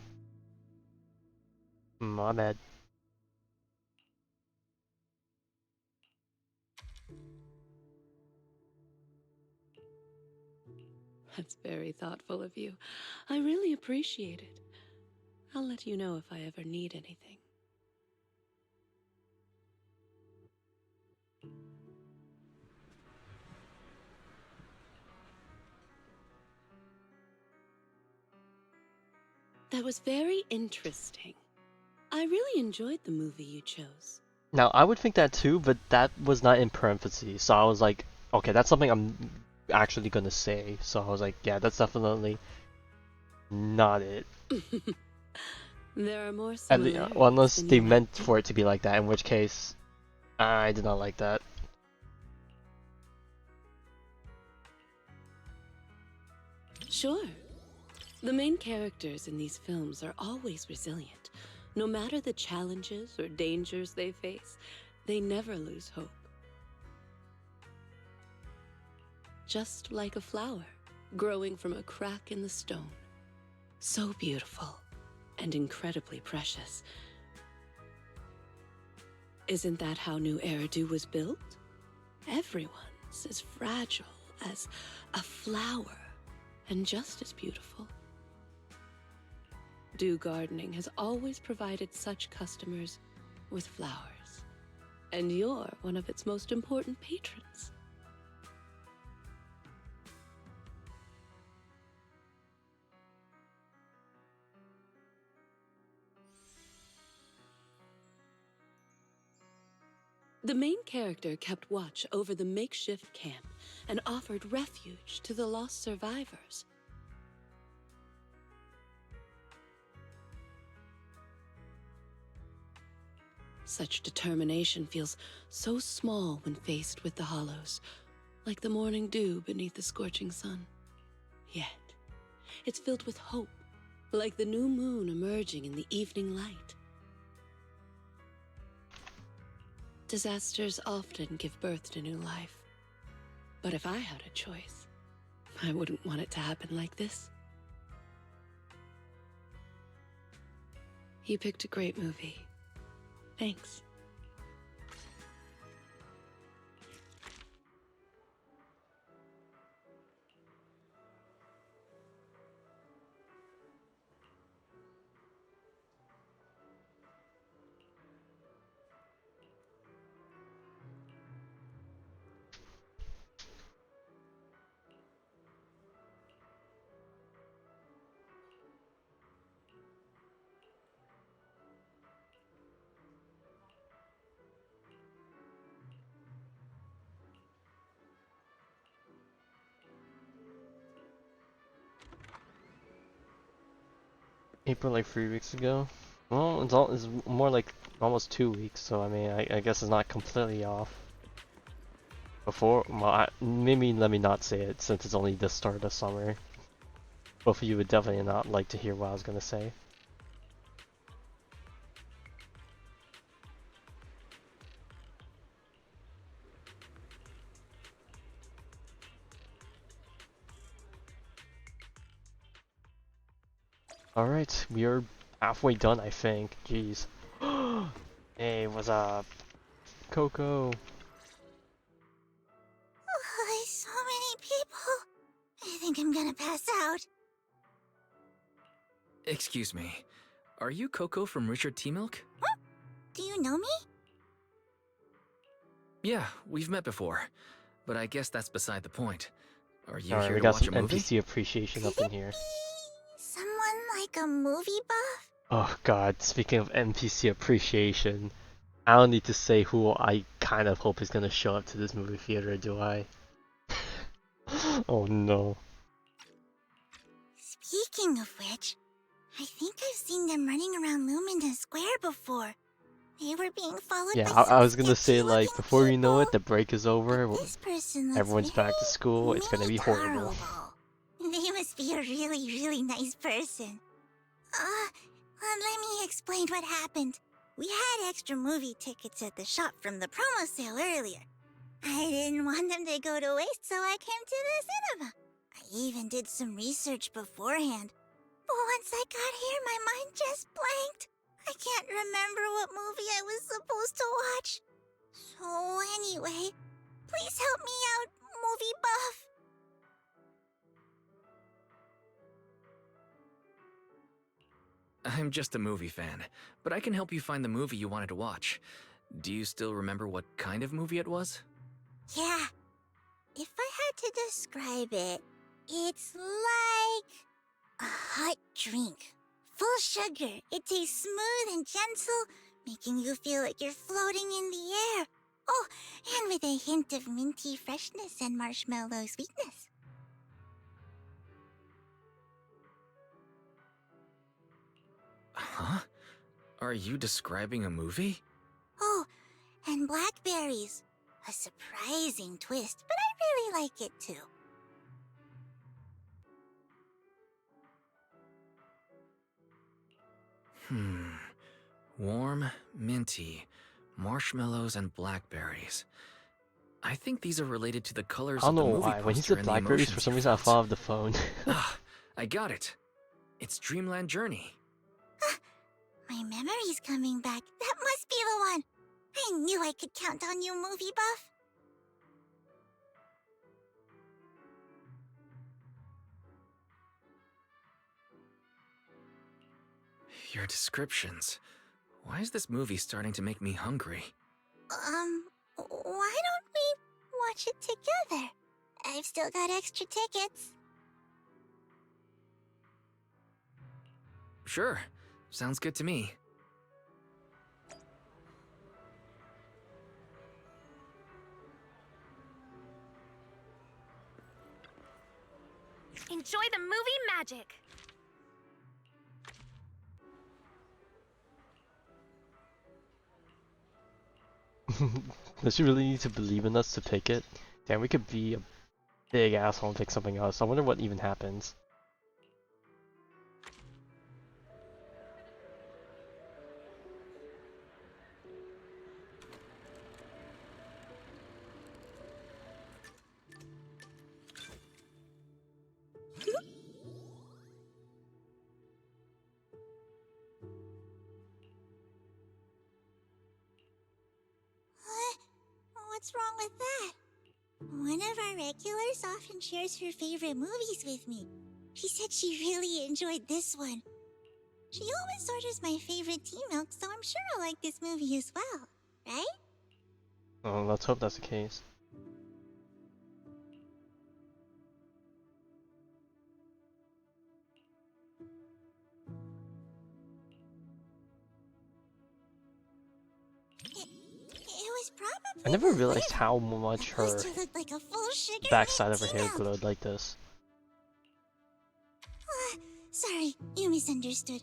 A: My bad.
K: That's very thoughtful of you. I really appreciate it. I'll let you know if I ever need anything. That was very interesting. I really enjoyed the movie you chose.
A: Now, I would think that too, but that was not in parentheses, so I was like, okay, that's something I'm actually gonna say. So I was like, yeah, that's definitely not it.
K: There are more
A: Well,
K: similarities
A: unless
K: than
A: they
K: you
A: meant
K: might think.
A: for it to be like that, in which case, I did not like that.
K: Sure. The main characters in these films are always resilient. No matter the challenges or dangers they face, they never lose hope. Just like a flower growing from a crack in the stone. So beautiful and incredibly precious. Isn't that how New Eridu was built? Everyone's as fragile as a flower and just as beautiful. Dew Gardening has always provided such customers with flowers, and you're one of its most important patrons. The main character kept watch over the makeshift camp and offered refuge to the lost survivors. Such determination feels so small when faced with the hollows, like the morning dew beneath the scorching sun. Yet, it's filled with hope, like the new moon emerging in the evening light. Disasters often give birth to new life. But if I had a choice, I wouldn't want it to happen like this. You picked a great movie. Thanks.
A: April like 3 weeks ago. Well, it's more like almost 2 weeks, so I mean, I guess it's not completely off. Before, well, maybe let me not say it since it's only the start of summer. Both of you would definitely not like to hear what I was gonna say. Alright, we are halfway done, I think. Jeez. Hey, what's up? Coco.
L: So many people. I think I'm gonna pass out.
C: Excuse me. Are you Coco from Richard T. Milk?
L: Huh? Do you know me?
C: Yeah, we've met before. But I guess that's beside the point. Are you
A: Alright,
C: here
A: we
C: to
A: got
C: watch
A: some
C: a movie?
A: NPC appreciation up in here.
L: Someone like a movie buff?
A: Oh god, speaking of NPC appreciation, I don't need to say who I kind of hope is gonna show up to this movie theater, do I? Oh no.
L: Speaking of which, I think I've seen them running around Lumina Square before. They were being followed
A: Yeah,
L: by
A: I was
L: some
A: gonna say like,
L: sketchy-looking
A: before we know
L: people.
A: it, the break is over,
L: This person looks
A: everyone's back to school, it's gonna be horrible.
L: horrible. They must be a really, really nice person. Let me explain what happened. We had extra movie tickets at the shop from the promo sale earlier. I didn't want them to go to waste, so I came to the cinema. I even did some research beforehand. But once I got here, my mind just blanked. I can't remember what movie I was supposed to watch. So anyway, please help me out, movie buff.
C: I'm just a movie fan, but I can help you find the movie you wanted to watch. Do you still remember what kind of movie it was?
L: Yeah. If I had to describe it, it's like a hot drink. Full sugar. It tastes smooth and gentle, making you feel like you're floating in the air. Oh, and with a hint of minty freshness and marshmallow sweetness.
C: Huh? Are you describing a movie?
L: Oh, and blackberries. A surprising twist, but I really like it too.
C: Warm, minty, marshmallows, and blackberries. I think these are related to the colors
A: I don't
C: of
A: know
C: the movie
A: why, when he
C: poster
A: said
C: and the
A: blackberries,
C: emotions
A: for some
C: you
A: reason I
C: felt.
A: thought of the phone.
C: Ah, I got it. It's Dreamland Journey.
L: My memory's coming back. That must be the one. I knew I could count on you, movie buff.
C: Your descriptions. Why is this movie starting to make me hungry?
L: Why don't we watch it together? I've still got extra tickets.
C: Sure. Sounds good to me.
D: Enjoy the movie magic.
A: Does she really need to believe in us to pick it? Damn, we could be a big asshole and pick something else. I wonder what even happens.
L: What's wrong with that? One of our regulars often shares her favorite movies with me. She said she really enjoyed this one. She always orders my favorite tea milk, so I'm sure I'll like this movie as well, right?
A: Oh, let's hope that's the case.
L: It was probably
A: I never
L: the
A: realized
L: flavor.
A: how much
L: The
A: her
L: poster looked like a full sugar
A: backside of her
L: mint tea
A: hair
L: milk.
A: glowed like this.
L: Sorry, you misunderstood.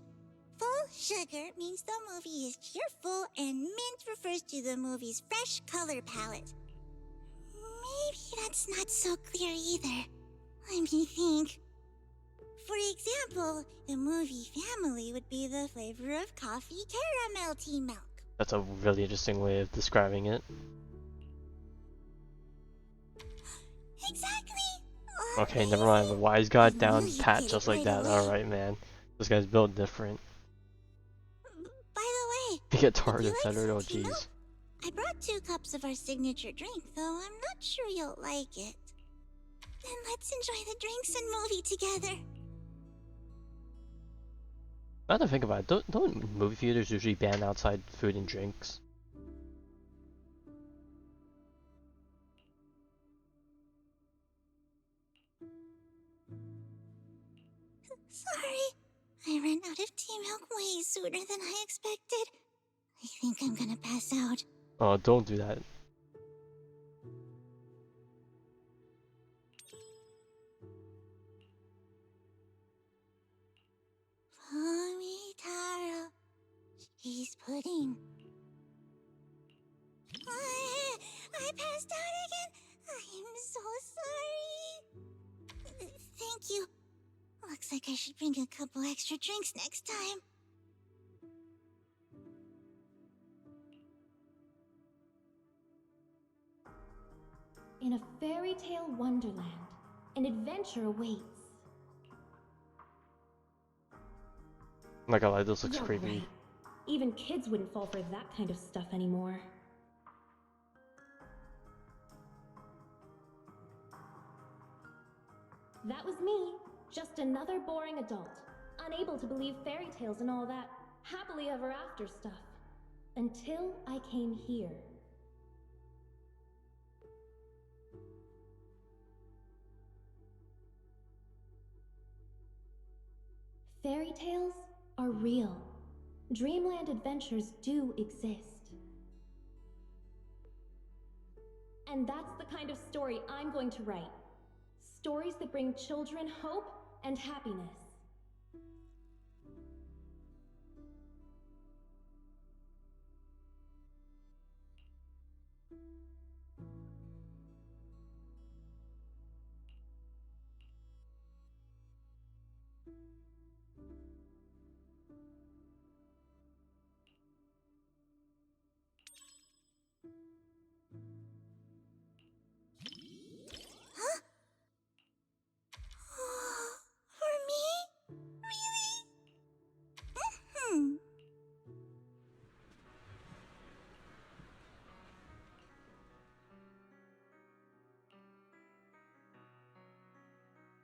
L: Full sugar means the movie is cheerful, and mint refers to the movie's fresh color palette. Maybe that's not so clear either. Let me think. For example, the movie Family would be the flavor of coffee caramel tea milk.
A: That's a really interesting way of describing it.
L: Exactly.
A: Okay, never mind. The wise got
L: I
A: down
L: knew you'd
A: pat
L: get
A: just
L: it
A: like
L: right
A: that.
L: away.
A: Alright, man. This guy's built different.
L: By the way,
A: He get tired
L: you
A: and
L: like
A: fettered. Oh,
L: some tea milk?
A: jeez.
L: I brought 2 cups of our signature drink, though I'm not sure you'll like it. Then let's enjoy the drinks and movie together.
A: Now that I think about it, don't movie theaters usually ban outside food and drinks?
L: Sorry. I ran out of tea milk way sooner than I expected. I think I'm gonna pass out.
A: Oh, don't do that.
L: Pomitaro. Cheese pudding. I passed out again. I'm so sorry. Thank you. Looks like I should bring a couple extra drinks next time.
M: In a fairy tale wonderland, an adventure awaits.
A: I'm not gonna lie, this looks
M: Yeah,
A: creepy.
M: right. Even kids wouldn't fall for that kind of stuff anymore. That was me, just another boring adult, unable to believe fairy tales and all that happily ever after stuff. Until I came here. Fairy tales are real. Dreamland adventures do exist. And that's the kind of story I'm going to write. Stories that bring children hope and happiness.
L: Huh? For me? Really?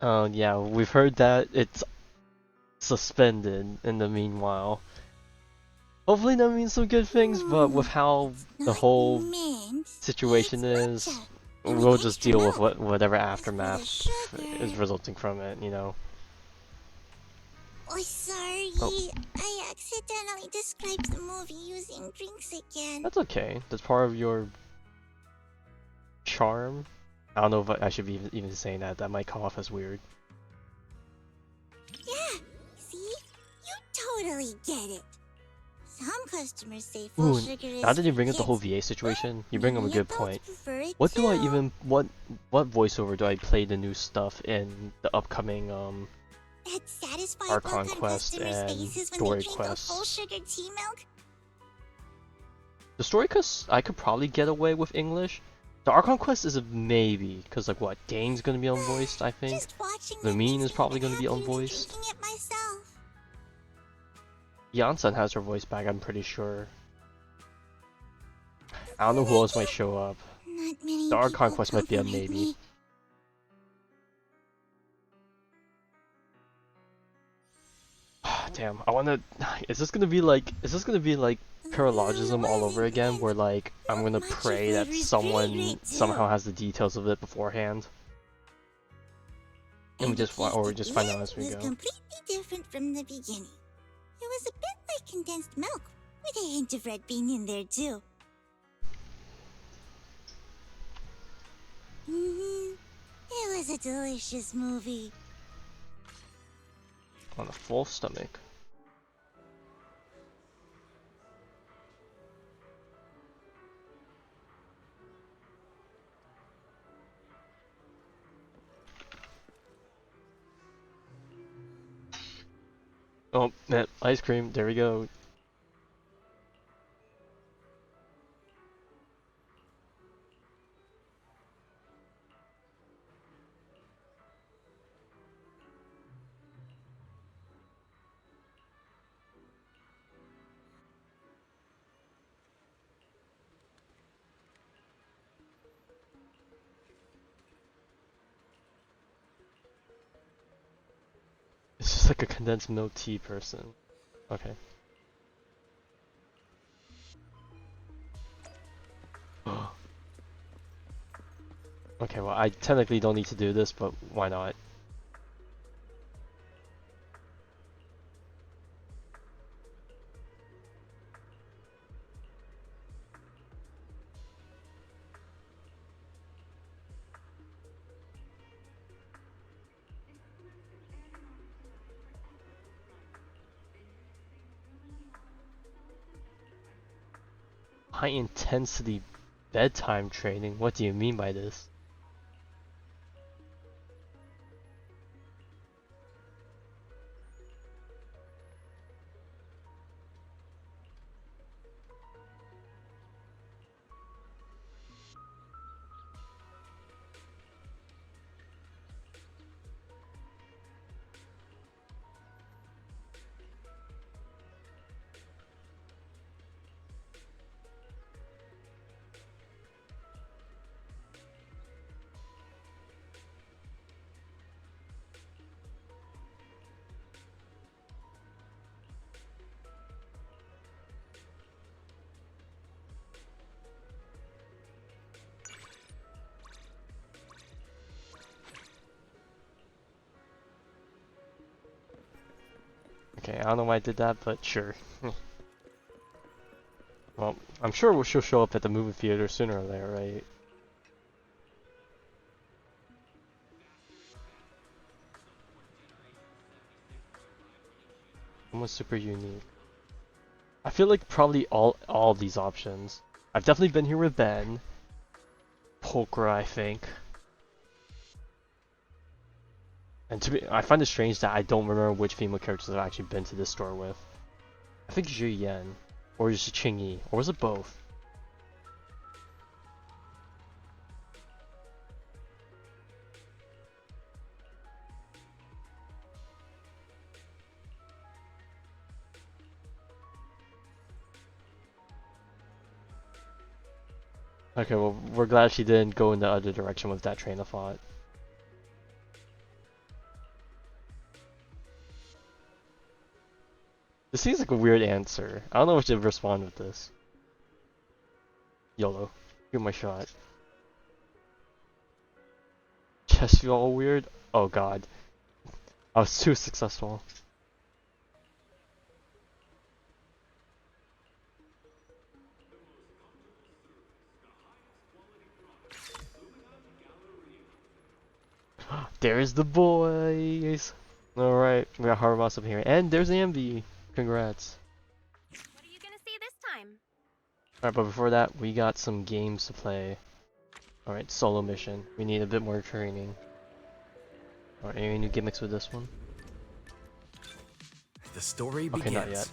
A: Oh yeah, we've heard that it's suspended in the meanwhile. Hopefully that means some good things, but with how the whole situation is, we'll just deal with whatever aftermath is resulting from it, you know.
L: Oh, sorry.
A: Oh.
L: I accidentally described the movie using drinks again.
A: That's okay. That's part of your charm. I don't know if I should be even saying that. That might come off as weird.
L: Yeah, see? You totally get it. Some customers say full sugar is
A: Now that you
L: for
A: bring up the whole
L: kids.
A: VA situation, you bring up a
L: Many
A: good
L: adults
A: point.
L: prefer it
A: What do I
L: too.
A: even what voiceover do I play the new stuff in the upcoming
L: That satisfied
A: Archon
L: look on
A: Quest
L: customers'
A: and
L: faces when
A: Story
L: they drink a
A: Quest?
L: full sugar tea milk?
A: The Story Quest I could probably get away with English. The Archon Quest is a maybe, because like what, Dane's gonna be unvoiced, I think.
L: Just watching
A: The
L: them
A: Mean
L: makes
A: is
L: me
A: probably
L: even
A: gonna be
L: happier than
A: unvoiced.
L: drinking it myself.
A: Janssen has her voice back, I'm pretty sure. I don't know who else might show up.
L: Not many
A: The Archon
L: people
A: Quest might be a
L: compliment
A: maybe.
L: me.
A: Damn, I wanna. Is this gonna be like paralogism all over again? Where like I'm gonna pray that
L: flavor is
A: someone
L: great
A: somehow
L: too.
A: has the details of it beforehand, and we just or we just find out as we
L: was
A: go.
L: completely different from the beginning. It was a bit like condensed milk, with a hint of red bean in there too. It was a delicious movie.
A: On a full stomach. Oh man, ice cream. There we go. It's just like a condensed milk tea person. Okay. Okay, well I technically don't need to do this, but why not? high intensity bedtime training. What do you mean by this? Okay, I don't know why I did that, but sure. Well, I'm sure she'll show up at the movie theater sooner or later, right? Almost super unique. I feel like probably all these options. I've definitely been here with Ben. Pokra, I think. And I find it strange that I don't remember which female characters I've actually been to this store with. I think Zhi Yan, or is it Qingyi, or was it both? Okay, well, we're glad she didn't go in the other direction with that train of thought. This seems like a weird answer. I don't know what to respond with this. YOLO. Give my shot. Chest feel all weird? Oh god. I was too successful. There's the boys! Alright, we got Harvas up here. And there's Ambi! Congrats.
D: What are you gonna see this time?
A: Alright, but before that, we got some games to play. Alright, solo mission. We need a bit more training. Alright, any new gimmicks with this one?
C: The story
A: Okay,
C: begins.
A: not yet.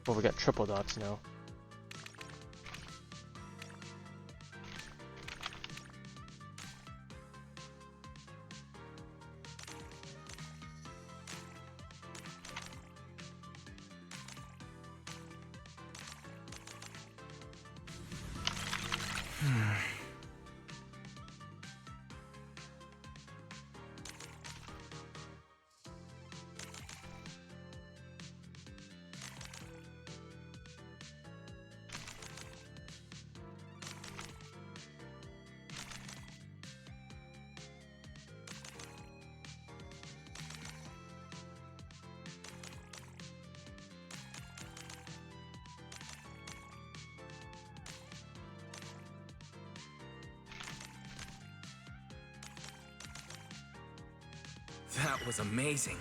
A: Well, we got triple dots now.
C: That was amazing.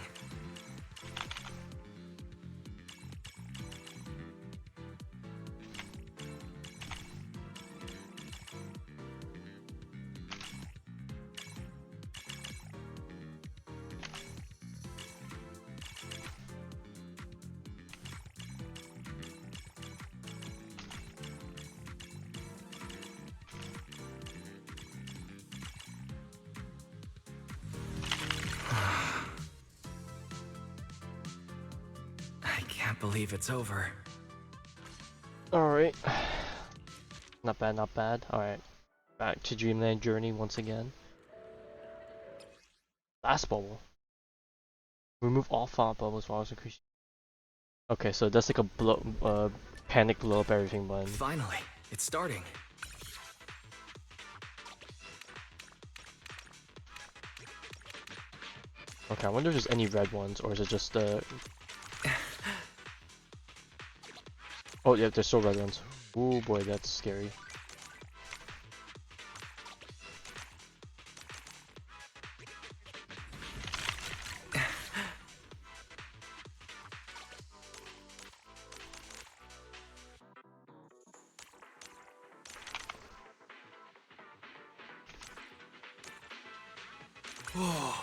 C: Believe it's over.
A: Alright. Not bad, not bad. Alright. Back to Dreamland Journey once again. Last bubble. Remove all thought bubbles while it's increasing. Okay, so that's like a panic blow up everything button.
C: Finally, it's starting.
A: Okay, I wonder if there's any red ones, or is it just Oh yeah, there's still red ones. Oh boy, that's scary.
C: Whoa.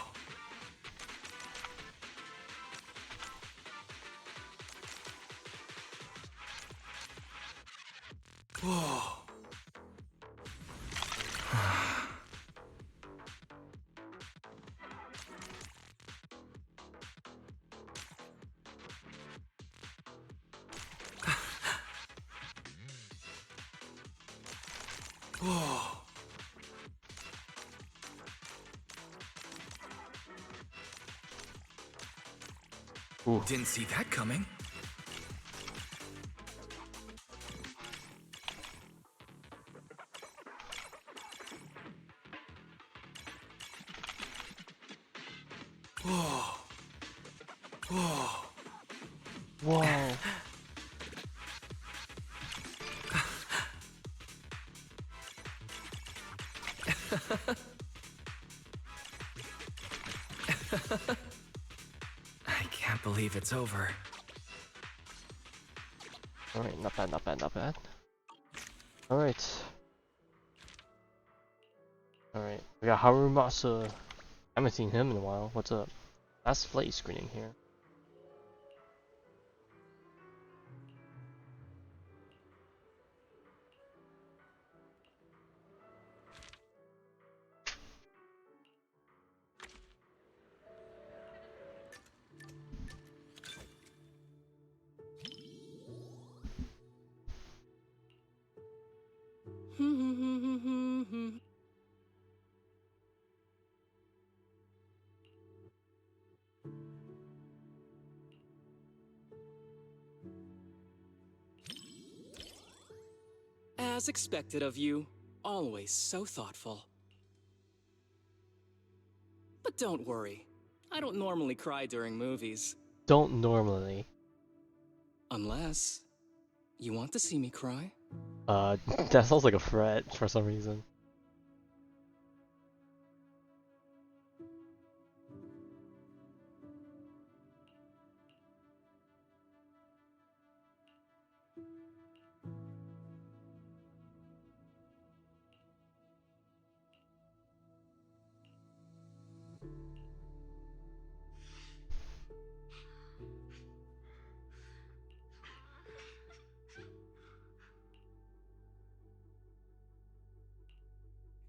C: Whoa. Whoa.
A: Ooh.
C: Didn't see that coming. Whoa. Whoa.
A: Whoa.
C: I can't believe it's over.
A: Alright, not bad, not bad, not bad. Alright. Alright, we got Harumasa. I haven't seen him in a while. What's up? Last flight screening here.
N: As expected of you, always so thoughtful. But don't worry, I don't normally cry during movies.
A: Don't normally.
N: Unless you want to see me cry?
A: That sounds like a threat for some reason.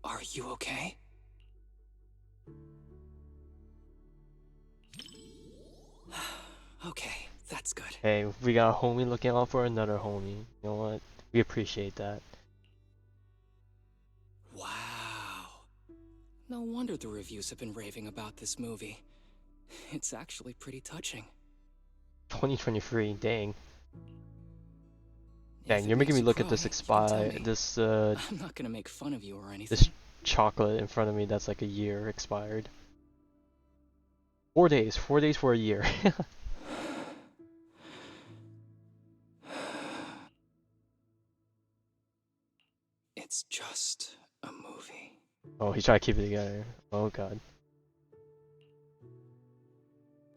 N: Are you okay? Okay, that's good.
A: Hey, we got a homie looking out for another homie. You know what? We appreciate that.
N: Wow. No wonder the reviews have been raving about this movie. It's actually pretty touching.
A: 2023, dang.
N: If
A: Dang,
N: it
A: you're making
N: makes
A: me
N: you
A: look at
N: cry,
A: this
N: you can tell
A: expire,
N: me.
A: this
N: I'm not gonna make fun of you or anything.
A: this chocolate in front of me that's like a year expired. 4 days, 4 days for a year.
N: It's just a movie.
A: Oh, he's trying to keep it together. Oh god.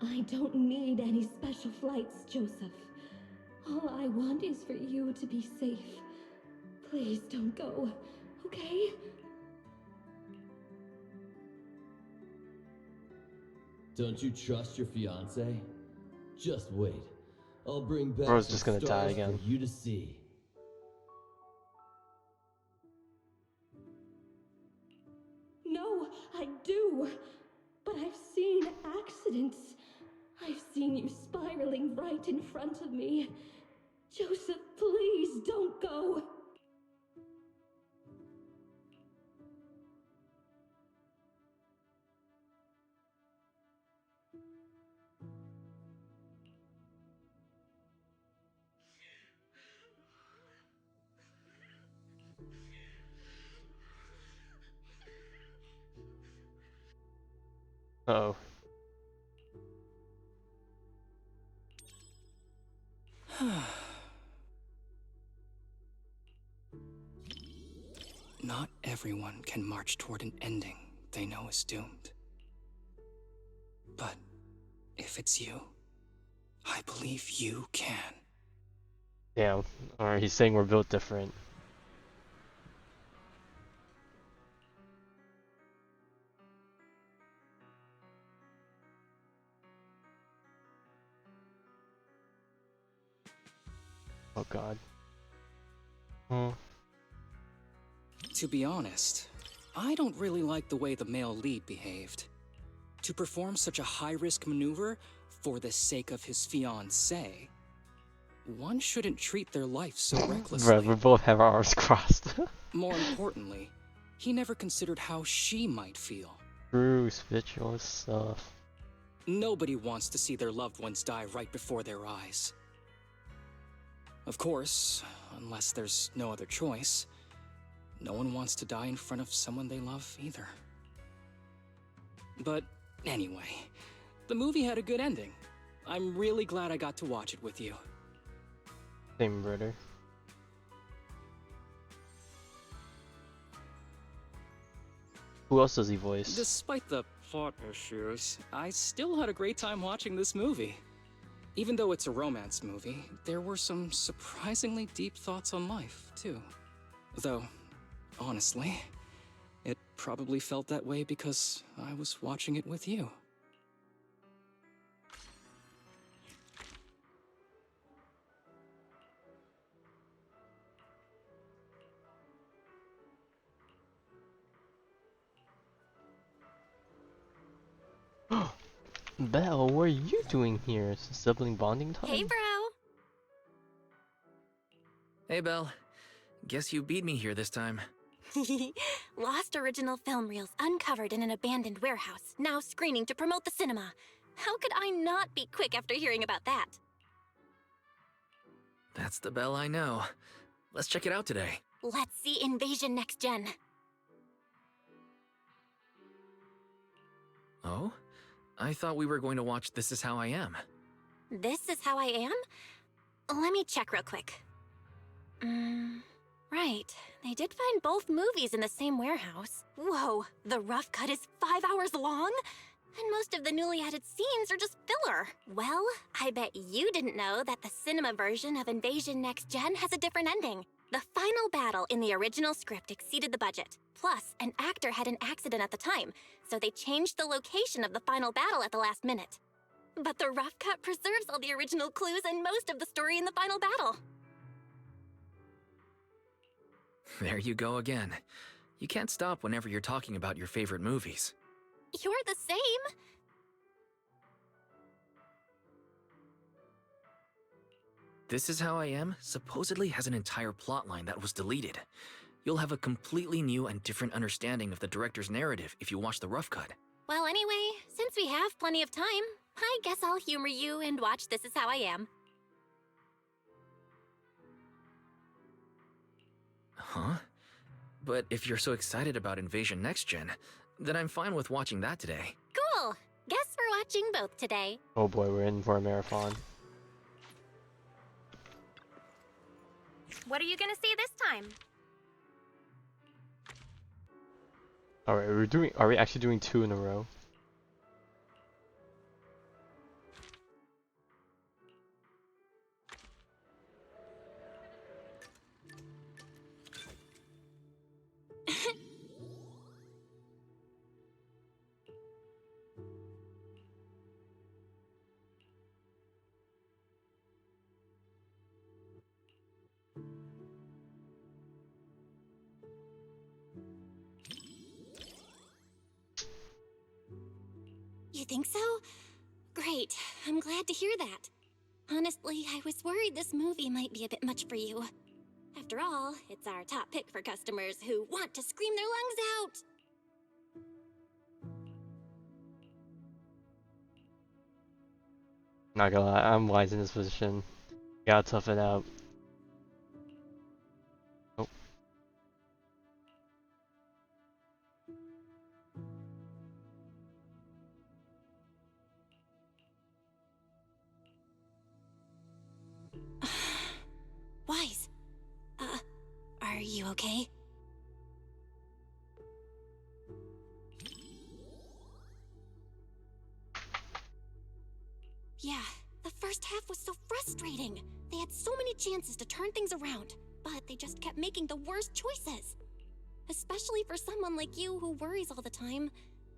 M: I don't need any special flights, Joseph. All I want is for you to be safe. Please don't go, okay?
E: Don't you trust your fiance? Just wait. I'll bring back
A: Bro's
E: some
A: just gonna die
E: stars
A: again.
E: for you to see.
M: No, I do. But I've seen accidents. I've seen you spiraling right in front of me. Joseph, please don't go.
A: Uh oh.
N: Not everyone can march toward an ending they know is doomed. But if it's you, I believe you can.
A: Damn. Alright, he's saying we're built different. Oh god. Hmm.
N: To be honest, I don't really like the way the male lead behaved. To perform such a high-risk maneuver for the sake of his fiancée, one shouldn't treat their life so recklessly.
A: Bruh, we both have our arms crossed.
N: More importantly, he never considered how she might feel.
A: True, spit your stuff.
N: Nobody wants to see their loved ones die right before their eyes. Of course, unless there's no other choice, no one wants to die in front of someone they love either. But anyway, the movie had a good ending. I'm really glad I got to watch it with you.
A: Same, brother. Who else does he voice?
N: Despite the plot issues, I still had a great time watching this movie. Even though it's a romance movie, there were some surprisingly deep thoughts on life, too. Though, honestly, it probably felt that way because I was watching it with you.
A: Belle, what are you doing here? Is this sibling bonding time?
D: Hey, bro.
C: Hey, Belle. Guess you beat me here this time.
D: Lost original film reels uncovered in an abandoned warehouse, now screening to promote the cinema. How could I not be quick after hearing about that?
C: That's the Belle I know. Let's check it out today.
D: Let's see Invasion Next Gen.
C: Oh? I thought we were going to watch This Is How I Am.
D: This Is How I Am? Let me check real quick. Right. They did find both movies in the same warehouse. Whoa, the rough cut is 5 hours long? And most of the newly added scenes are just filler. Well, I bet you didn't know that the cinema version of Invasion Next Gen has a different ending. The final battle in the original script exceeded the budget. Plus, an actor had an accident at the time, so they changed the location of the final battle at the last minute. But the rough cut preserves all the original clues and most of the story in the final battle.
C: There you go again. You can't stop whenever you're talking about your favorite movies.
D: You're the same.
C: This Is How I Am supposedly has an entire plotline that was deleted. You'll have a completely new and different understanding of the director's narrative if you watch the rough cut.
D: Well, anyway, since we have plenty of time, I guess I'll humor you and watch This Is How I Am.
C: Huh? But if you're so excited about Invasion Next Gen, then I'm fine with watching that today.
D: Cool! Guess we're watching both today.
A: Oh boy, we're in for a marathon.
D: What are you gonna see this time?
A: Alright, are we actually doing 2 in a row?
B: You think so? Great. I'm glad to hear that. Honestly, I was worried this movie might be a bit much for you. After all, it's our top pick for customers who want to scream their lungs out.
A: Not gonna lie, I'm wise in this position. Gotta tough it out. Oh.
B: Wise. Are you okay? Yeah, the first half was so frustrating. They had so many chances to turn things around, but they just kept making the worst choices. Especially for someone like you who worries all the time.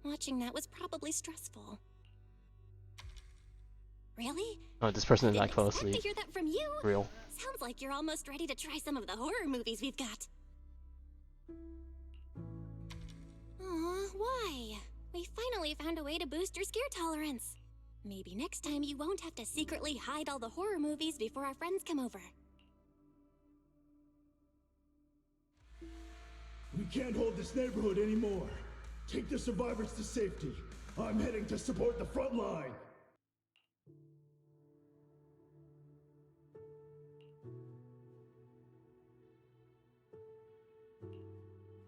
B: Watching that was probably stressful. Really?
A: Oh, this person is not
B: Didn't expect
A: closely
B: to hear that from you.
A: real.
O: Sounds like you're almost ready to try some of the horror movies we've got. Aw, why? We finally found a way to boost your scare tolerance. Maybe next time you won't have to secretly hide all the horror movies before our friends come over.
P: We can't hold this neighborhood anymore. Take the survivors to safety. I'm heading to support the front line.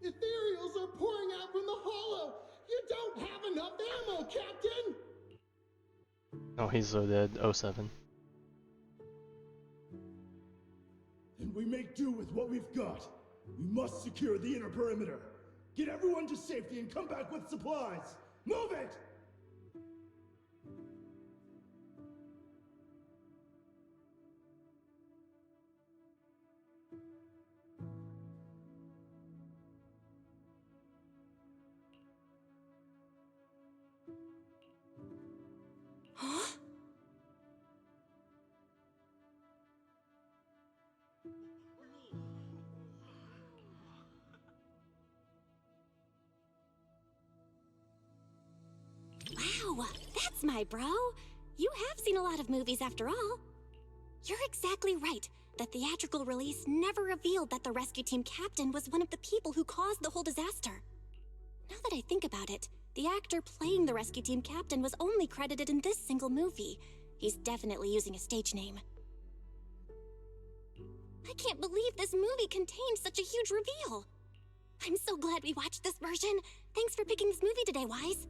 G: Ethereals are pouring out from the hollow! You don't have enough ammo, Captain!
A: Oh, he's so dead. 07.
P: And we make do with what we've got. We must secure the inner perimeter. Get everyone to safety and come back with supplies. Move it!
O: Huh? Wow, that's my bro. You have seen a lot of movies after all. You're exactly right. The theatrical release never revealed that the rescue team captain was one of the people who caused the whole disaster. Now that I think about it, the actor playing the rescue team captain was only credited in this single movie. He's definitely using a stage name. I can't believe this movie contained such a huge reveal. I'm so glad we watched this version. Thanks for picking this movie today, Wise.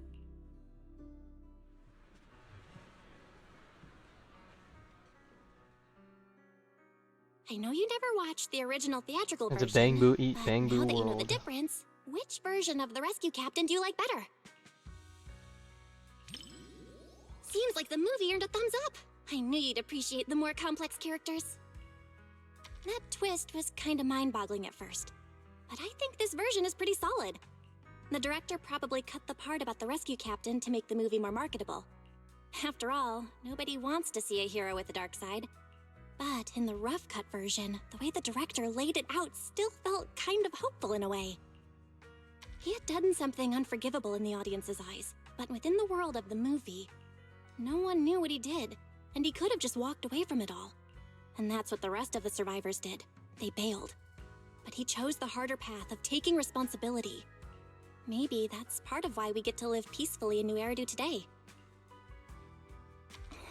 O: I know you never watched the original theatrical
A: It's
O: version,
A: a bang boo eat
O: but
A: bang boo
O: now that you know the
A: world.
O: difference, which version of the rescue captain do you like better? Seems like the movie earned a thumbs up. I knew you'd appreciate the more complex characters. That twist was kinda mind-boggling at first, but I think this version is pretty solid. The director probably cut the part about the rescue captain to make the movie more marketable. After all, nobody wants to see a hero with a dark side. But in the rough cut version, the way the director laid it out still felt kind of hopeful in a way. He had done something unforgivable in the audience's eyes, but within the world of the movie, no one knew what he did, and he could have just walked away from it all. And that's what the rest of the survivors did. They bailed. But he chose the harder path of taking responsibility. Maybe that's part of why we get to live peacefully in New Eridu today.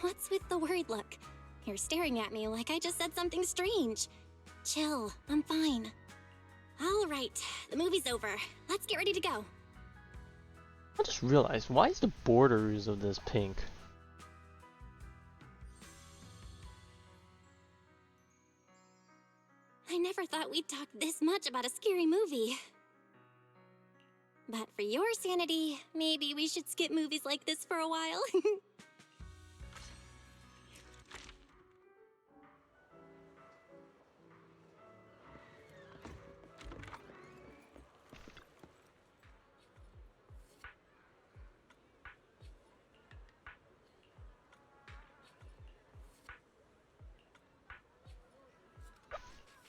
O: What's with the worried look? You're staring at me like I just said something strange. Chill, I'm fine. All right, the movie's over. Let's get ready to go.
A: I just realized, why is the borders of this pink?
O: I never thought we'd talk this much about a scary movie. But for your sanity, maybe we should skip movies like this for a while.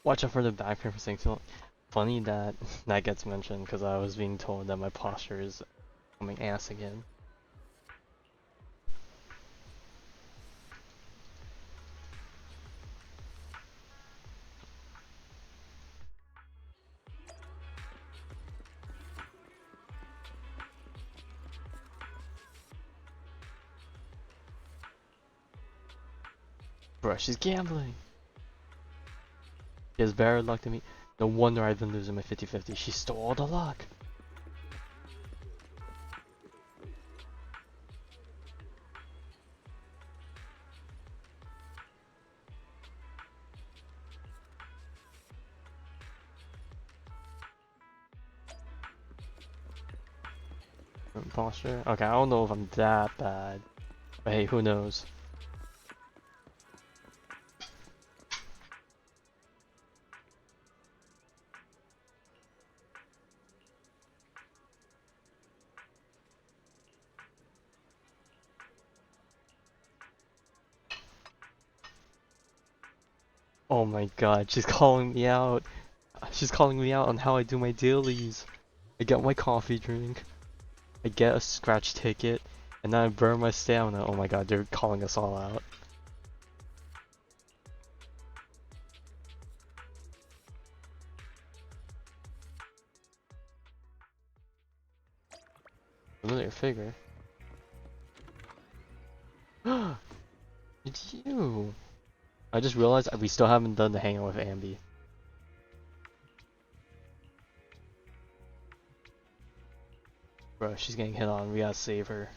A: Watch out for the background for saying so. Funny that that gets mentioned because I was being told that my posture is coming ass again. Bruh, she's gambling. She has better luck than me. No wonder I've been losing my 50-50. She stole all the luck. Posture? Okay, I don't know if I'm that bad. But hey, who knows? Oh my god, she's calling me out. She's calling me out on how I do my dailies. I get my coffee drink, I get a scratch ticket, and then I burn my stamina. Oh my god, they're calling us all out. Familiar figure. It's you! I just realized we still haven't done the hangout with Ambi. Bro, she's getting hit on. We gotta save her.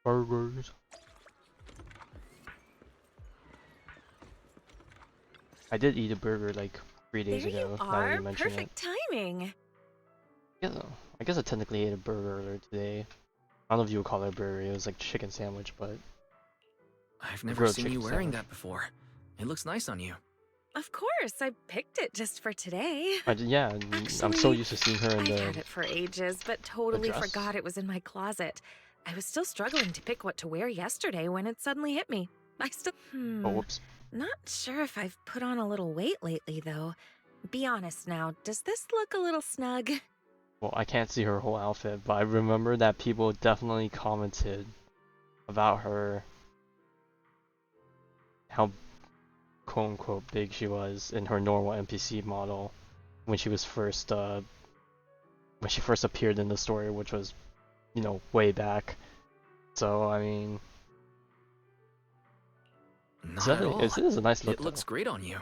A: Burgers. I did eat a burger like 3 days
D: There
A: ago,
D: you
A: now that
D: are.
A: you mention it.
D: Perfect timing.
A: Yeah, I guess I technically ate a burger earlier today. I don't know if you would call it a burger, it was like chicken sandwich, but...
C: I've
A: a
C: never
A: grilled
C: seen you
A: chicken
C: wearing
A: sandwich.
C: that before. It looks nice on you.
D: Of course, I picked it just for today.
A: Yeah, I'm so
D: Actually,
A: used to seeing her in
D: I've
A: the...
D: had it for ages, but totally
A: dress?
D: forgot it was in my closet. I was still struggling to pick what to wear yesterday when it suddenly hit me. I still...
A: Oh, whoops.
D: Not sure if I've put on a little weight lately, though. Be honest now, does this look a little snug?
A: Well, I can't see her whole outfit, but I remember that people definitely commented about her, how quote-unquote big she was in her normal NPC model when she was first, when she first appeared in the story, which was, you know, way back. So, I mean...
C: Not at all.
A: It is a nice look,
C: It looks great on you.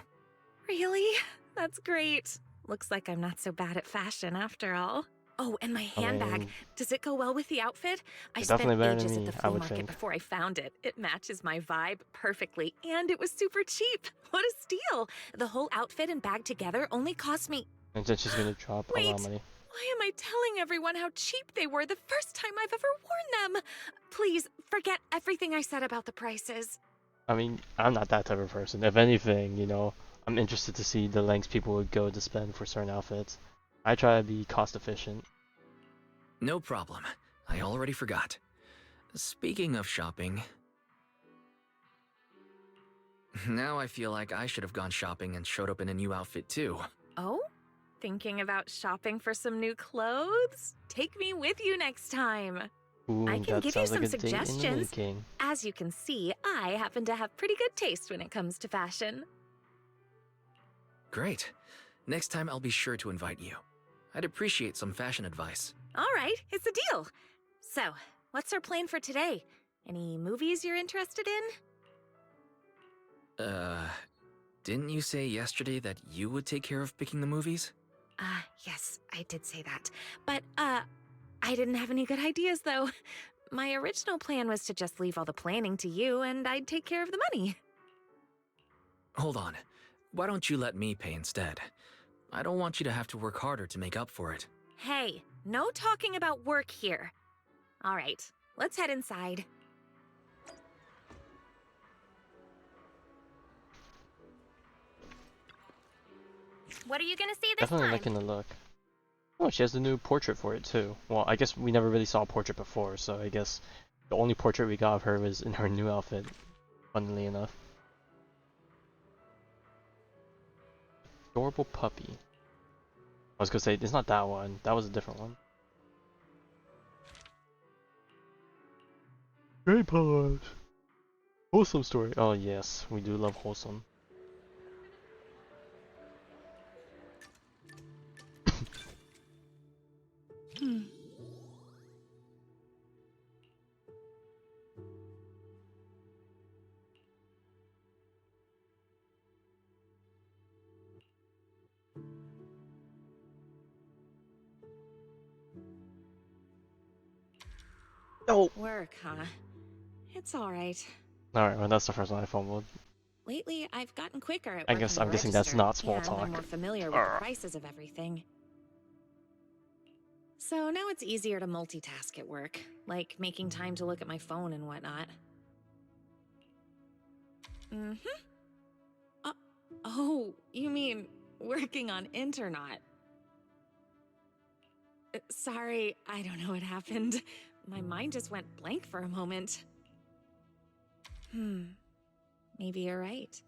D: Really? That's great. Looks like I'm not so bad at fashion after all. Oh, and my handbag.
A: mean,
D: Does it go well with the outfit? I
A: it's
D: spent
A: definitely better than
D: ages
A: me,
D: at the
A: I
D: flea
A: would
D: market
A: think.
D: before I found it. It matches my vibe perfectly, and it was super cheap. What a steal! The whole outfit and bag together only cost me...
A: And then she's gonna drop a lot of money.
D: Why am I telling everyone how cheap they were the first time I've ever worn them? Please, forget everything I said about the prices.
A: I mean, I'm not that type of person. If anything, you know, I'm interested to see the lengths people would go to spend for certain outfits. I try to be cost efficient.
C: No problem. I already forgot. Speaking of shopping... Now I feel like I should have gone shopping and showed up in a new outfit too.
D: Oh? Thinking about shopping for some new clothes? Take me with you next time.
A: Ooh,
D: I can
A: that
D: give you
A: sounds
D: some
A: like a date in the
D: suggestions.
A: making.
D: As you can see, I happen to have pretty good taste when it comes to fashion.
C: Great. Next time I'll be sure to invite you. I'd appreciate some fashion advice.
D: All right, it's a deal. So, what's our plan for today? Any movies you're interested in?
C: Didn't you say yesterday that you would take care of picking the movies?
D: Yes, I did say that. But, I didn't have any good ideas, though. My original plan was to just leave all the planning to you, and I'd take care of the money.
C: Hold on. Why don't you let me pay instead? I don't want you to have to work harder to make up for it.
D: Hey, no talking about work here. All right, let's head inside. What are you gonna see this
A: Definitely
D: time?
A: liking the look. Oh, she has the new portrait for it too. Well, I guess we never really saw a portrait before, so I guess the only portrait we got of her was in her new outfit, funnily enough. Adorable puppy. I was gonna say, it's not that one. That was a different one. Great pause. Wholesome story. Oh yes, we do love wholesome. Oh!
Q: Work, huh? It's alright.
A: Alright, well that's the first one I fumbled.
Q: Lately, I've gotten quicker at
A: I'm
Q: working the
A: guessing that's
Q: register,
A: not small
Q: and
A: talk.
Q: I'm more familiar with the prices of everything. So now it's easier to multitask at work, like making time to look at my phone and whatnot. Oh, you mean working on Internaut? Sorry, I don't know what happened. My mind just went blank for a moment. Maybe you're right.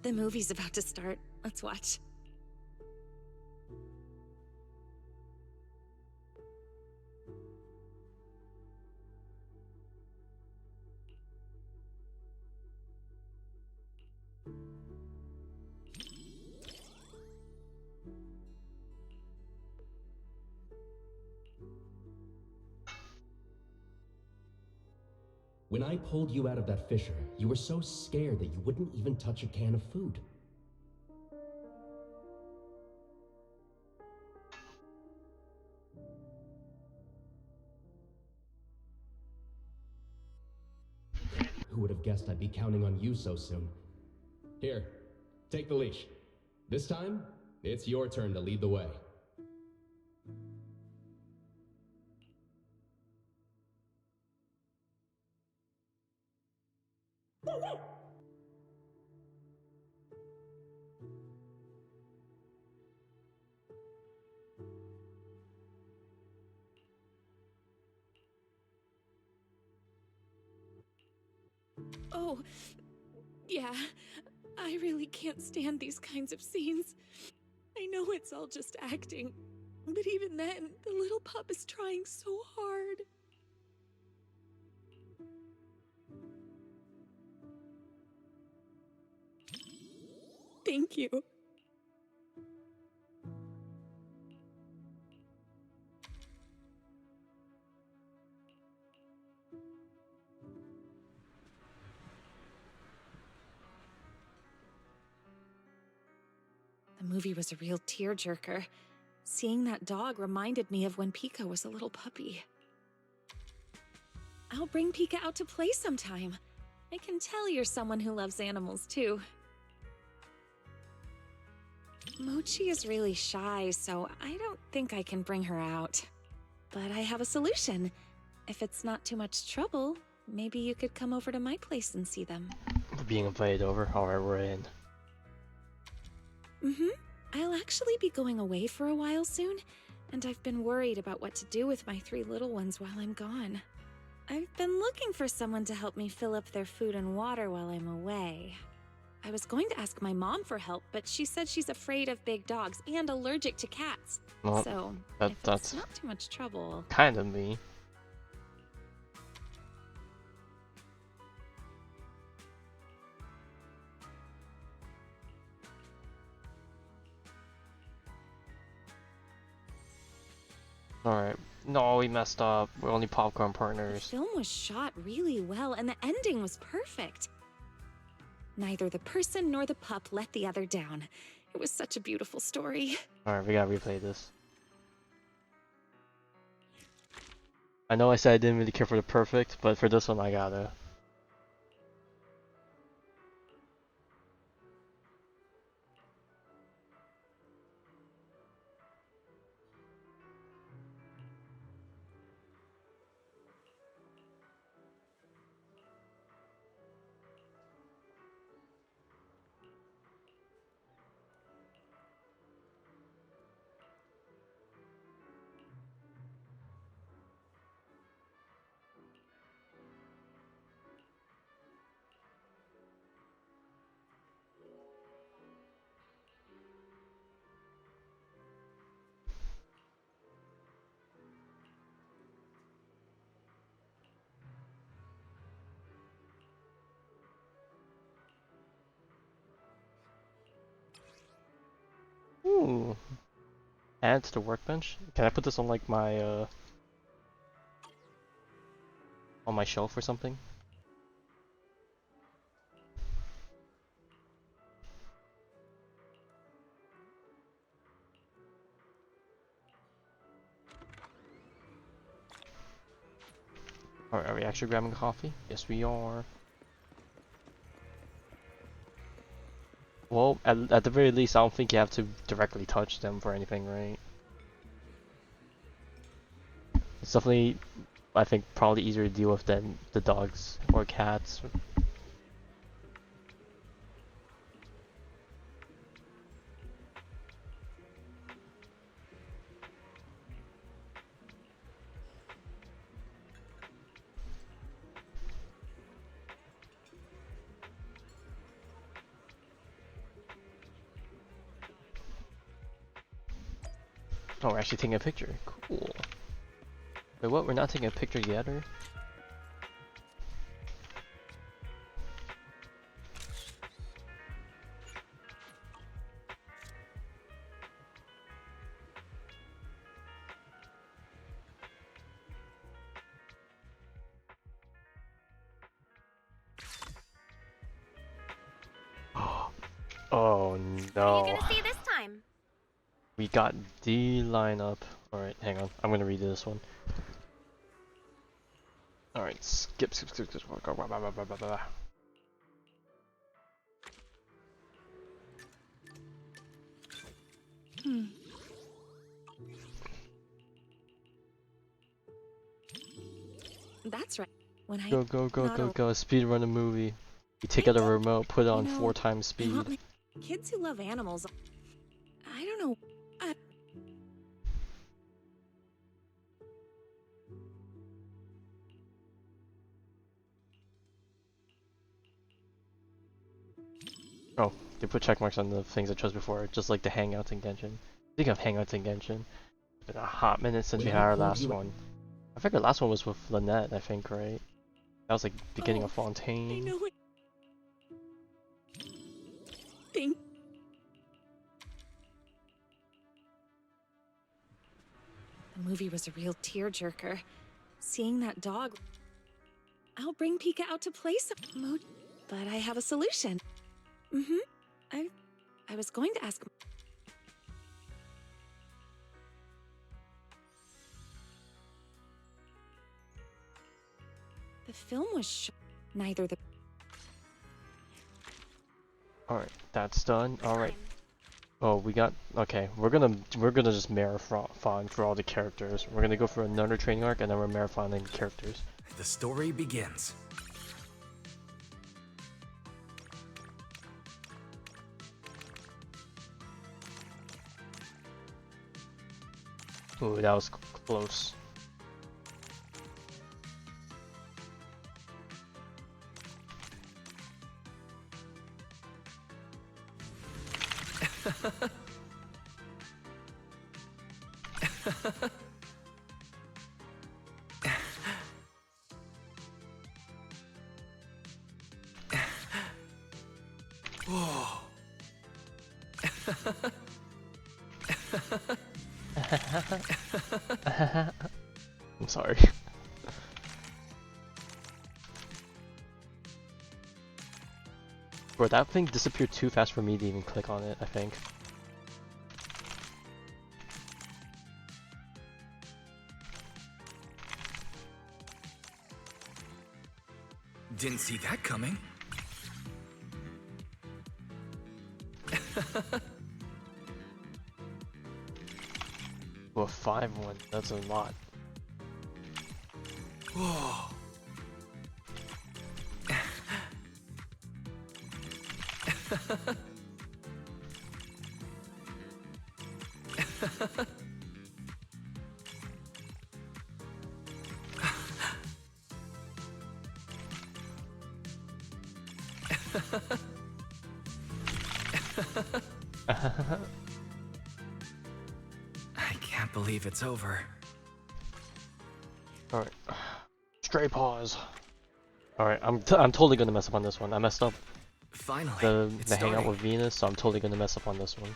Q: The movie's about to start. Let's watch.
R: When I pulled you out of that fissure, you were so scared that you wouldn't even touch a can of food. Who would have guessed I'd be counting on you so soon? Here, take the leash. This time, it's your turn to lead the way.
Q: Oh, yeah. I really can't stand these kinds of scenes. I know it's all just acting, but even then, the little pup is trying so hard. Thank you. The movie was a real tearjerker. Seeing that dog reminded me of when Pika was a little puppy. I'll bring Pika out to play sometime. I can tell you're someone who loves animals too. Mochi is really shy, so I don't think I can bring her out. But I have a solution. If it's not too much trouble, maybe you could come over to my place and see them.
A: Being invited over? Alright, we're in.
Q: I'll actually be going away for a while soon, and I've been worried about what to do with my 3 little ones while I'm gone. I've been looking for someone to help me fill up their food and water while I'm away. I was going to ask my mom for help, but she said she's afraid of big dogs and allergic to cats.
A: Well,
Q: So,
A: that's
Q: it's not too much trouble.
A: kind of me. Alright. No, we messed up. We're only popcorn
Q: The
A: partners.
Q: film was shot really well, and the ending was perfect. Neither the person nor the pup let the other down. It was such a beautiful story.
A: Alright, we gotta replay this. I know I said I didn't really care for the perfect, but for this one I gotta. Ooh. Add to the workbench? Can I put this on like my on my shelf or something? Alright, are we actually grabbing coffee? Yes, we are. Well, at the very least, I don't think you have to directly touch them for anything, right? It's definitely, I think, probably easier to deal with than the dogs or cats. Oh, we're actually taking a picture. Cool. Wait, what? We're not taking a picture yet, or? Oh
D: What are you
A: no.
D: gonna say this time?
A: We got D lineup. Alright, hang on. I'm gonna read this one. Alright, skip.
Q: That's right. When I
A: Go. Speed run a movie. You take out a remote, put it on 4 times speed.
Q: Kids who love animals. I don't know.
A: Oh, they put check marks on the things I chose before, just like the Hangouts in Genshin. Speaking of Hangouts in Genshin, it's been a hot minute since we had our last one. I think our last one was with Lynette, I think, right? That was like beginning of Fontaine.
Q: I know it. Thank. The movie was a real tearjerker. Seeing that dog. I'll bring Pika out to play some mode, but I have a solution. I was going to ask. The film was neither the.
A: Alright, that's done. Alright. Oh, we got. Okay, we're gonna just marathon for all the characters. We're gonna go for another training arc, and then we're marathoning the characters.
C: The story begins.
A: Ooh, that was close.
C: Whoa.
A: I'm sorry. Bro, that thing disappeared too fast for me to even click on it, I think.
C: Didn't see that coming.
A: Well, 5-1, that's a lot.
C: Whoa. I can't believe it's over.
A: Alright. Stray paws. Alright, I'm totally gonna mess up on this one. I messed up
C: Finally,
A: the hangout with Venus, so I'm totally gonna mess up on this one.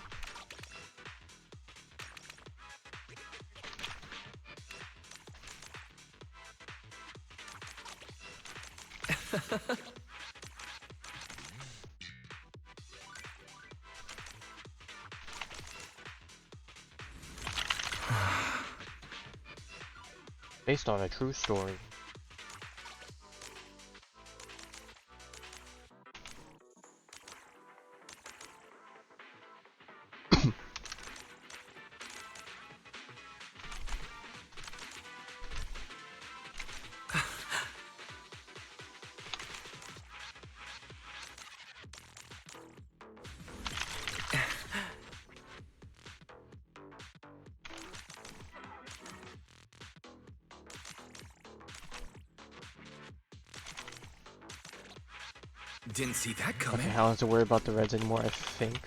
A: Based on a true story.
C: Didn't see that coming.
A: Okay, I don't have to worry about the reds anymore, I think.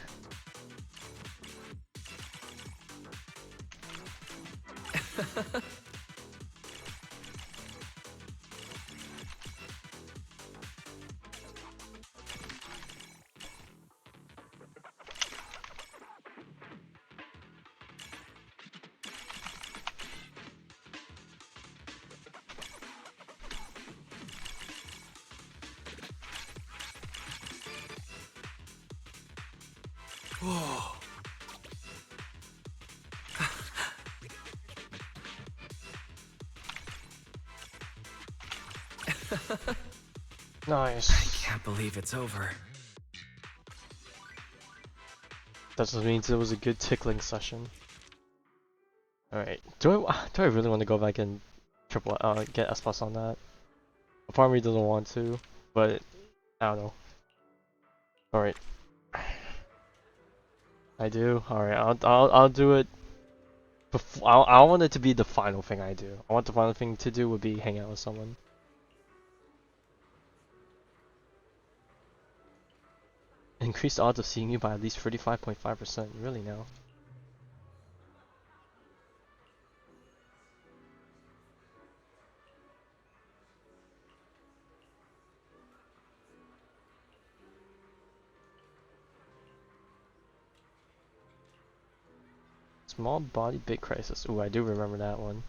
C: Whoa.
A: Nice.
C: I can't believe it's over.
A: That just means it was a good tickling session. Alright, do I really want to go back and get S plus on that? A part of me doesn't want to, but I don't know. Alright. I do? Alright, I'll do it. I want it to be the final thing I do. I want the final thing to do would be hang out with someone. Increase the odds of seeing you by at least 35.5%. Really now? Small body, big crisis. Ooh, I do remember that one.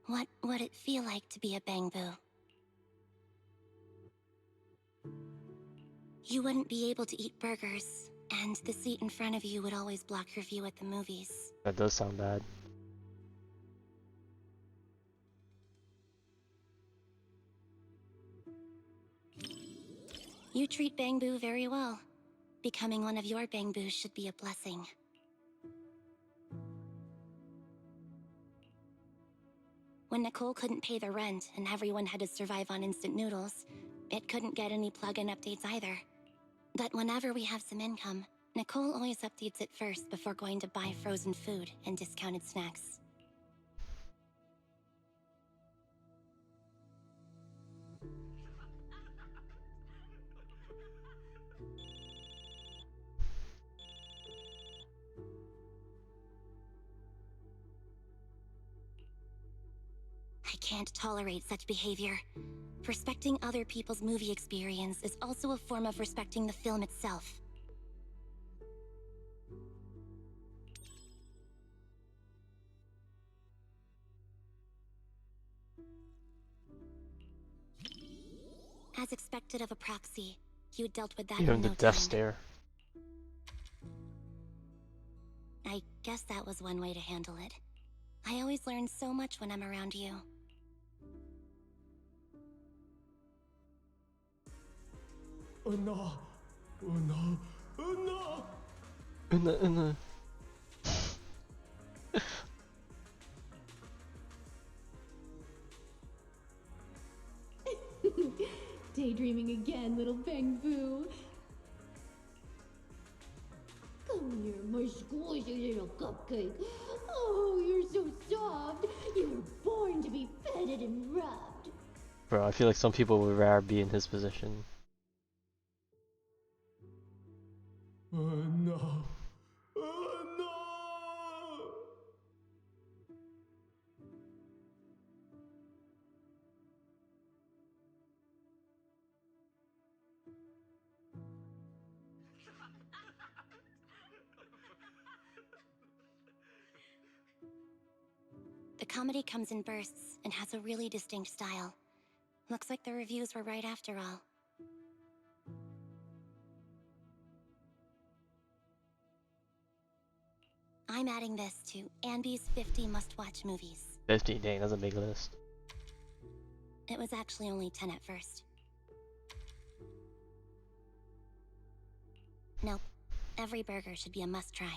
O: What would it feel like to be a Bangbu? You wouldn't be able to eat burgers, and the seat in front of you would always block your view at the movies.
A: That does sound bad.
O: You treat Bangbu very well. Becoming one of your Bangbus should be a blessing. When Nicole couldn't pay the rent and everyone had to survive on instant noodles, it couldn't get any plugin updates either. But whenever we have some income, Nicole always updates it first before going to buy frozen food and discounted snacks. I can't tolerate such behavior. Respecting other people's movie experience is also a form of respecting the film itself. As expected of a proxy, you dealt with that
A: Give him
O: in
A: the
O: no
A: death
O: time.
A: stare.
O: I guess that was one way to handle it. I always learn so much when I'm around you.
P: Oh no! Oh no! Oh no!
A: In the
M: Daydreaming again, little Bangbu. Come here, my squishy little cupcake. Oh, you're so soft. You were born to be petted and rubbed.
A: Bro, I feel like some people would rather be in his position.
P: Oh no! Oh no!
O: The comedy comes in bursts and has a really distinct style. Looks like the reviews were right after all. I'm adding this to Anby's 50 must-watch movies.
A: 50, dang, that's a big list.
O: It was actually only 10 at first. Nope. Every burger should be a must-try.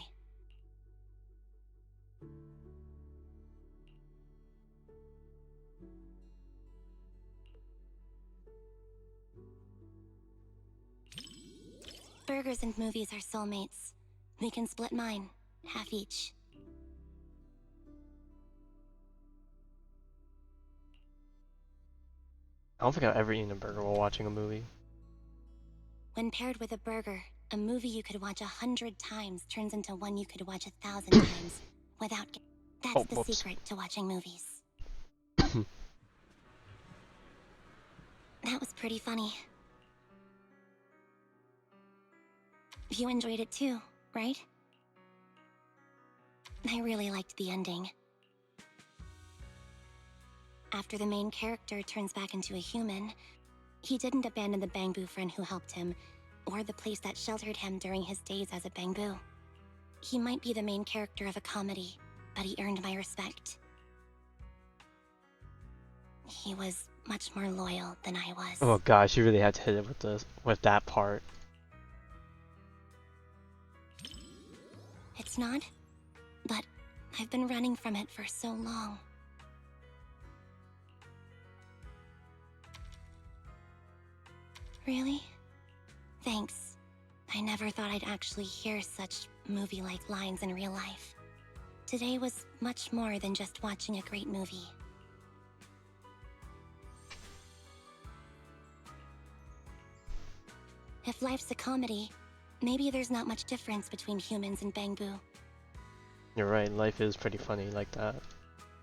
O: burgers and movies are soulmates. We can split mine, half each.
A: I don't think I've ever eaten a burger while watching a movie.
O: When paired with a burger, a movie you could watch 100 times turns into one you could watch 1,000 times without. That's the secret to watching movies. That was pretty funny. You enjoyed it too, right? I really liked the ending. After the main character turns back into a human, he didn't abandon the Bangbu friend who helped him, or the place that sheltered him during his days as a Bangbu. He might be the main character of a comedy, but he earned my respect. He was much more loyal than I was.
A: Oh gosh, you really had to hit it with that part.
O: It's not, but I've been running from it for so long. Really? Thanks. I never thought I'd actually hear such movie-like lines in real life. Today was much more than just watching a great movie. If life's a comedy, maybe there's not much difference between humans and Bangbu.
A: You're right, life is pretty funny like that.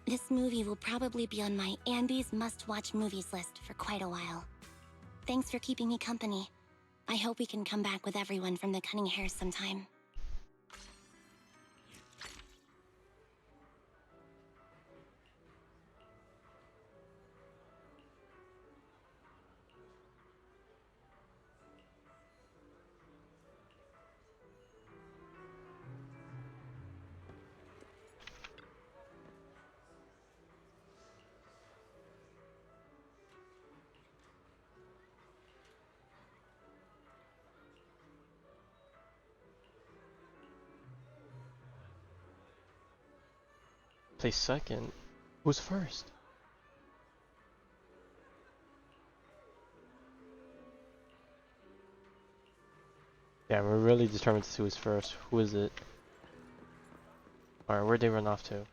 O: This movie will probably be on my Andy's must-watch movies list for quite a while. Thanks for keeping me company. I hope we can come back with everyone from the Cunning Hares sometime.
A: Play second. Who's first? Yeah, we're really determined to see who's first. Who is it? Alright, where'd they run off to?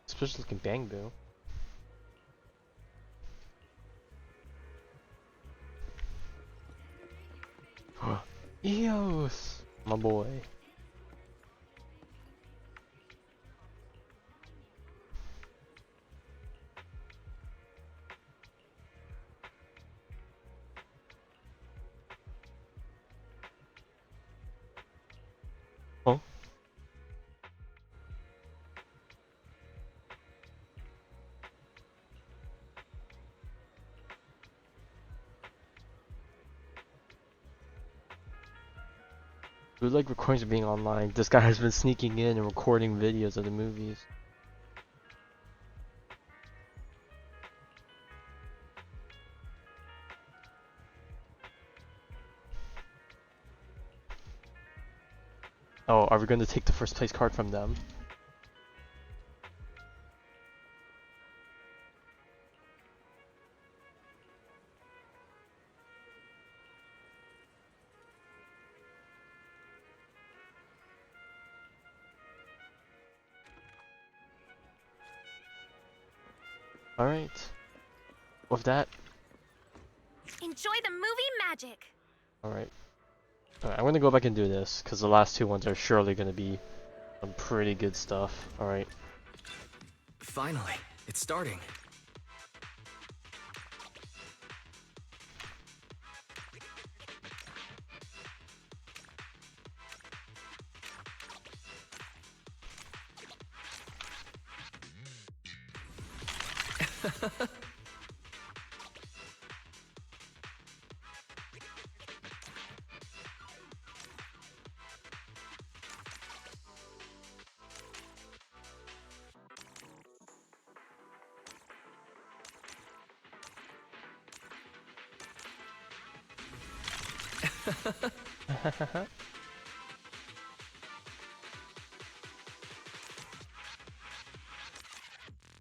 A: Especially looking Bangbu. Eos! My boy. Huh? Bootleg recordings are being online. This guy has been sneaking in and recording videos of the movies. Oh, are we going to take the first place card from them? Alright. With that.
D: Enjoy the movie magic!
A: Alright. Alright, I'm gonna go back and do this, because the last two ones are surely gonna be some pretty good stuff. Alright.
C: Finally, it's starting.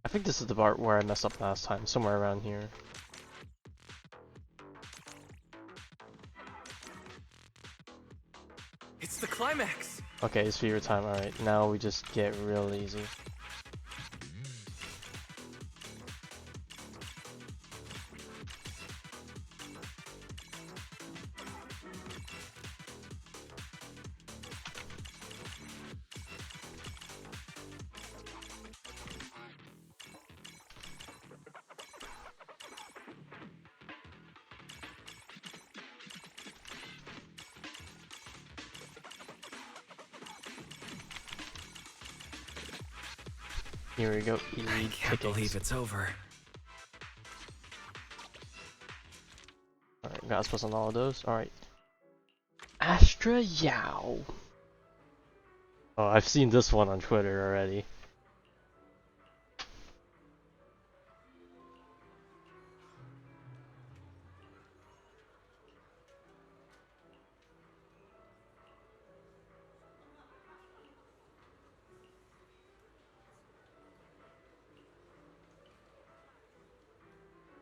A: I think this is the part where I messed up last time, somewhere around here.
C: It's the climax!
A: Okay, it's fever time. Alright, now we just get real easy. Here we go.
C: I can't believe it's over.
A: Alright, got us on all of those. Alright. Astra Yao. Oh, I've seen this one on Twitter already.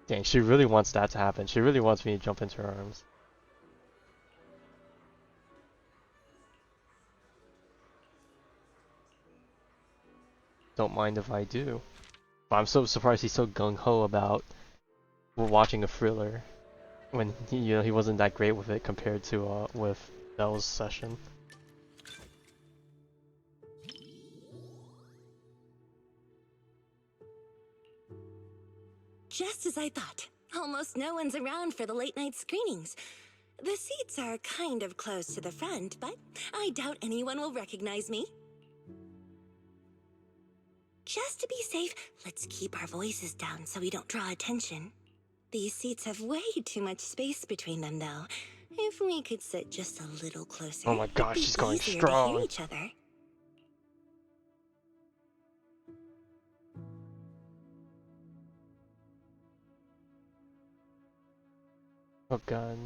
A: Dang, she really wants that to happen. She really wants me to jump into her arms. Don't mind if I do. But I'm so surprised he's so gung-ho about watching a thriller when he wasn't that great with it compared to with Belle's session.
S: Just as I thought. Almost no one's around for the late night screenings. The seats are kind of close to the front, but I doubt anyone will recognize me. Just to be safe, let's keep our voices down so we don't draw attention. These seats have way too much space between them, though. If we could sit just a little closer,
A: Oh my gosh,
S: it'd
A: she's
S: be
A: going
S: easier to hear
A: strong.
S: each other.
A: Oh god.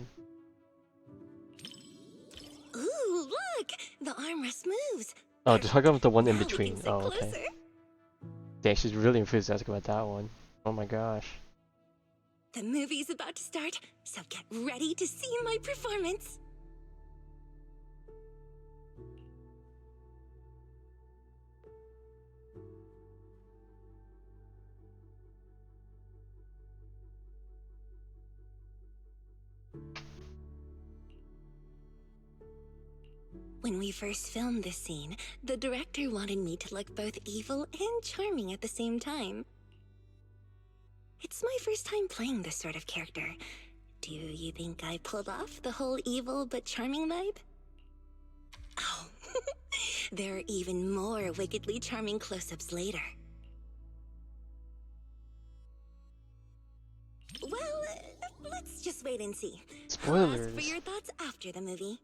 S: Ooh, look! The armrest moves.
A: Oh, just hug up the one in
S: Now we can
A: between.
S: sit
A: Oh, okay.
S: closer.
A: Dang, she's really enthusiastic about that one. Oh my gosh.
S: The movie's about to start, so get ready to see my performance. When we first filmed this scene, the director wanted me to look both evil and charming at the same time. It's my first time playing this sort of character. Do you think I pulled off the whole evil but charming vibe? Oh, there are even more wickedly charming close-ups later. Well, let's just wait and see. I'll ask for
A: Spoilers.
S: your thoughts after the movie.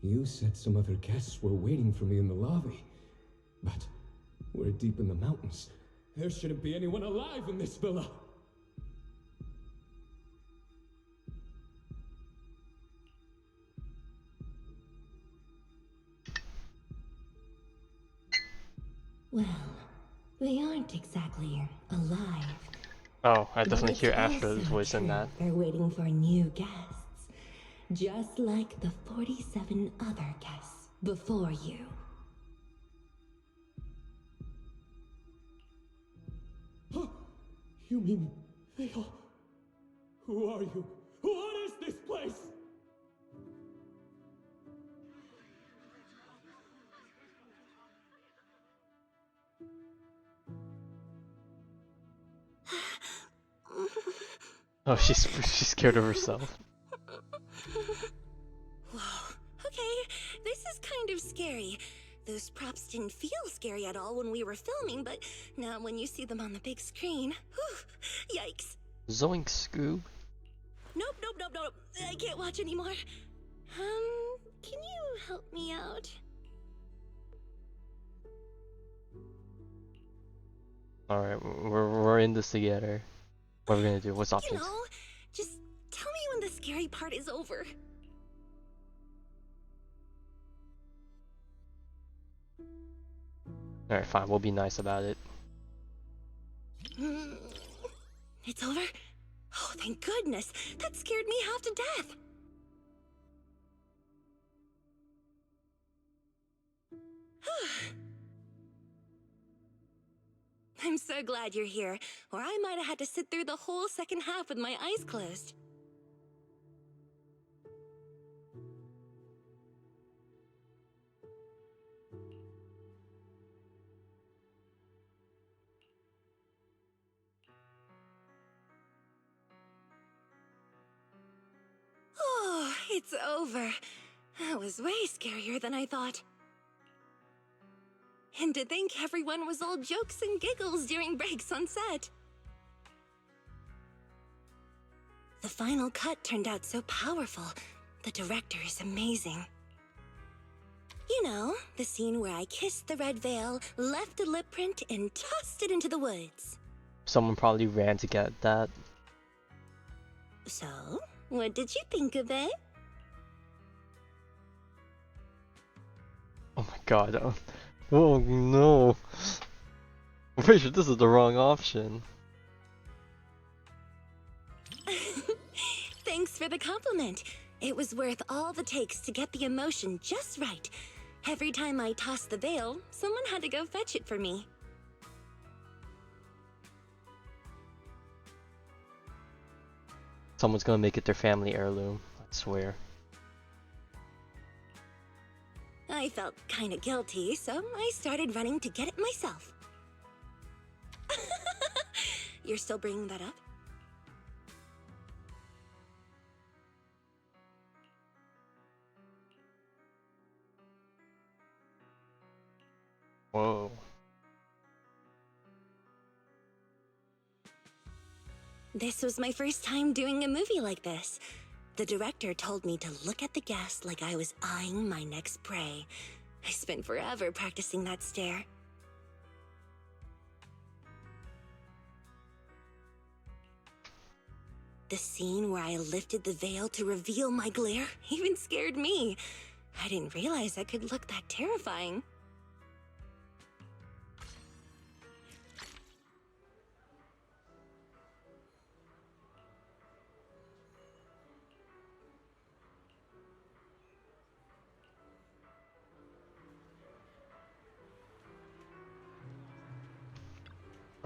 R: You said some other guests were waiting for me in the lobby. But we're deep in the mountains. There shouldn't be anyone alive in this villa.
M: Well, they aren't exactly alive.
A: Oh, I
M: But
A: definitely
M: it's
A: hear Astra's
M: also
A: voice in
M: true
A: that.
M: They're waiting for new guests, just like the 47 other guests before you.
P: You mean they all... Who are you? What is this place?
A: Oh, she's scared of herself.
S: Whoa, okay, this is kind of scary. Those props didn't feel scary at all when we were filming, but now when you see them on the big screen, whew, yikes.
A: Zoink, Scoob.
S: Nope, nope, nope, nope, I can't watch anymore. Can you help me out?
A: Alright, we're in this together. What are we gonna do? What's
S: You
A: options?
S: know, just tell me when the scary part is over.
A: Alright, fine, we'll be nice about it.
S: It's over? Oh, thank goodness. That scared me half to death. I'm so glad you're here, or I might have had to sit through the whole second half with my eyes closed. Oh, it's over. That was way scarier than I thought. And to think everyone was all jokes and giggles during breaks on set. The final cut turned out so powerful. The director is amazing. You know, the scene where I kissed the red veil, left a lip print, and tossed it into the woods.
A: Someone probably ran to get that.
S: So, what did you think of it?
A: Oh my god. Oh no. I'm pretty sure this is the wrong option.
S: Thanks for the compliment. It was worth all the takes to get the emotion just right. Every time I tossed the veil, someone had to go fetch it for me.
A: Someone's gonna make it their family heirloom, I swear.
S: I felt kinda guilty, so I started running to get it myself. You're still bringing that up?
A: Whoa.
S: This was my first time doing a movie like this. The director told me to look at the guest like I was eyeing my next prey. I spent forever practicing that stare. The scene where I lifted the veil to reveal my glare even scared me. I didn't realize I could look that terrifying.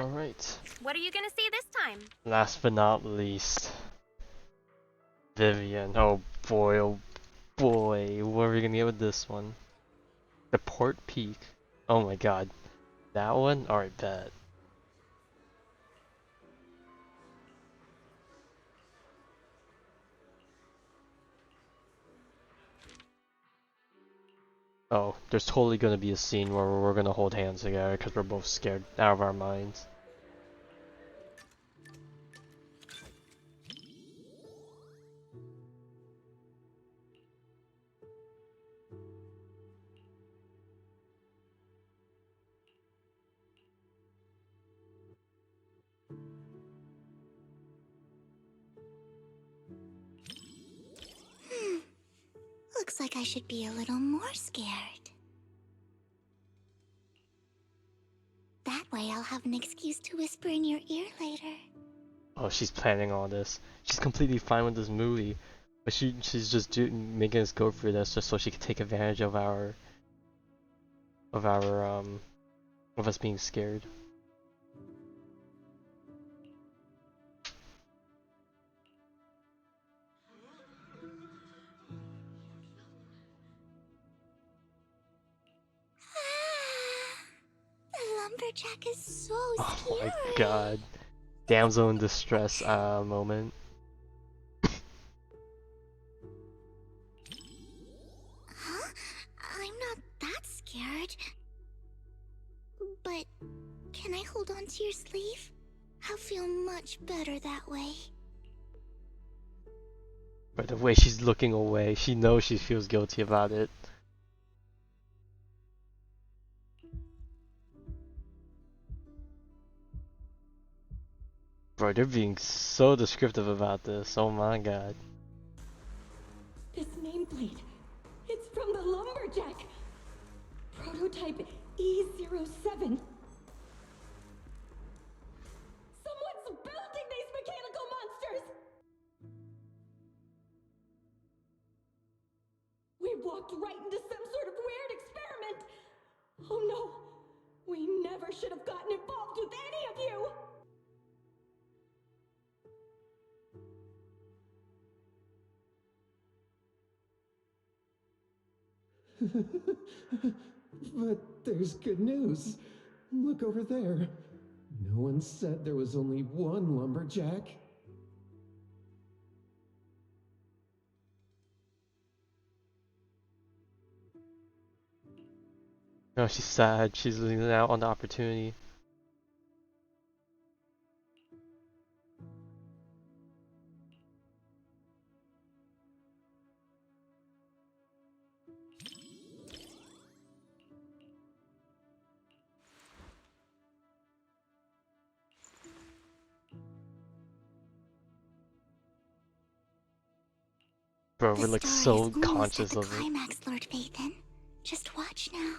A: Alright.
D: What are you gonna see this time?
A: Last but not least. Vivian. Oh boy, what are we gonna get with this one? The Port Peak. Oh my god. That one? Alright, bet. Oh, there's totally gonna be a scene where we're gonna hold hands together because we're both scared out of our minds.
L: Looks like I should be a little more scared. That way I'll have an excuse to whisper in your ear later.
A: Oh, she's planning all this. She's completely fine with this movie, but she's just making us go through this just so she can take advantage of of us being scared.
L: The lumberjack is so
A: Oh
L: scary.
A: my god. Damsel in distress moment.
L: Huh? I'm not that scared. But can I hold on to your sleeve? I'll feel much better that way.
A: By the way she's looking away, she knows she feels guilty about it. Bro, they're being so descriptive about this. Oh my god.
M: This nameplate, it's from the lumberjack. Prototype E07. never should have gotten involved with any of you!
R: But there's good news. Look over there. No one said there was only one lumberjack.
A: No, she's sad. She's losing out on the opportunity. Bro, we're like so conscious of it.
L: Climax, Lord Phaethon. Just watch now.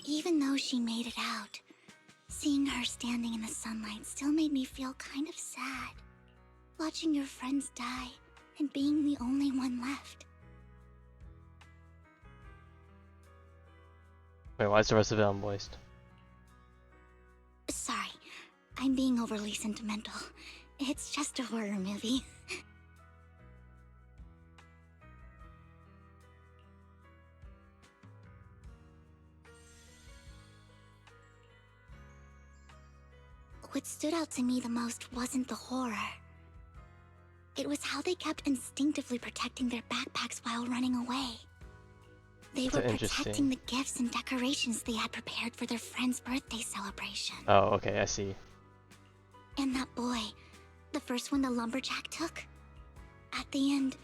L: Even though she made it out, seeing her standing in the sunlight still made me feel kind of sad. Watching your friends die and being the only one left.
A: Wait, why is the rest of it unvoiced?
L: Sorry, I'm being overly sentimental. It's just a horror movie. What stood out to me the most wasn't the horror. It was how they kept instinctively protecting their backpacks while running away. They were protecting the gifts and decorations they had prepared for their friend's birthday celebration.
A: Oh, okay, I see.
L: And that boy, the first one the lumberjack took, at the end,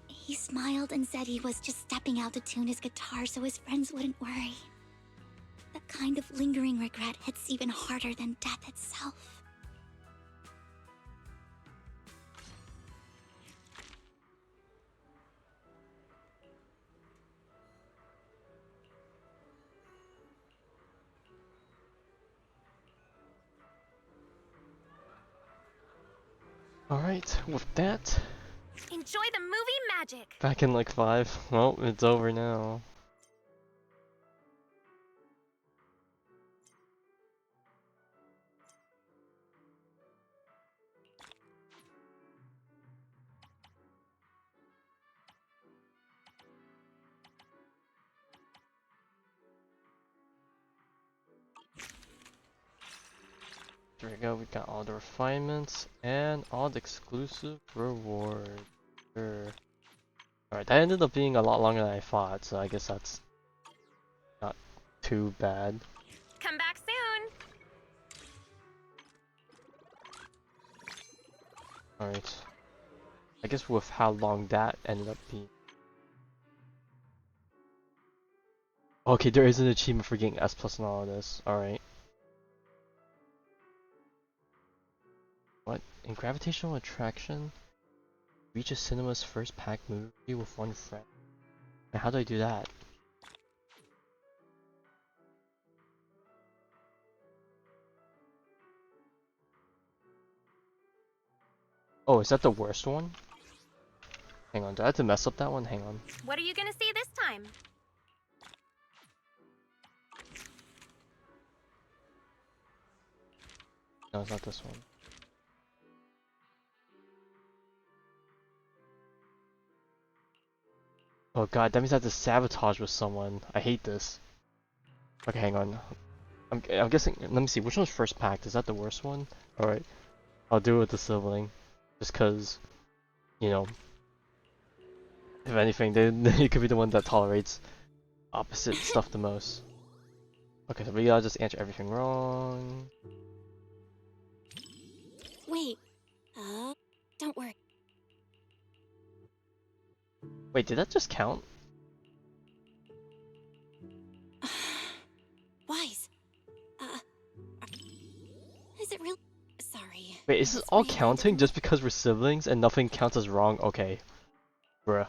L: he smiled and said he was just stepping out to tune his guitar so his friends wouldn't worry. That kind of lingering regret hits even harder than death itself.
A: Alright, with that,
D: Enjoy the movie magic!
A: back in like 5. Well, it's over now. There we go, we got all the refinements and all the exclusive rewards. Sure. Alright, that ended up being a lot longer than I thought, so I guess that's not too bad.
D: Come back soon!
A: Alright. I guess with how long that ended up being. Okay, there is an achievement for getting S+ and all of this. Alright. What? In Gravitational Attraction? Reach a cinema's first pack movie with one friend. Now, how do I do that? Oh, is that the worst one? Hang on, do I have to mess up that one? Hang on.
D: What are you gonna see this time?
A: No, it's not this one. Oh god, that means I have to sabotage with someone. I hate this. Okay, hang on. I'm guessing, let me see, which one's first packed? Is that the worst one? Alright, I'll do it with the sibling. Just cause, you know, if anything, they could be the one that tolerates opposite stuff the most. Okay, so we gotta just answer everything wrong.
O: Wait. Don't worry.
A: Wait, did that just count?
O: Wise. Is it real? Sorry.
A: Wait, is this all counting just because we're siblings and nothing counts as wrong? Okay. Bruh.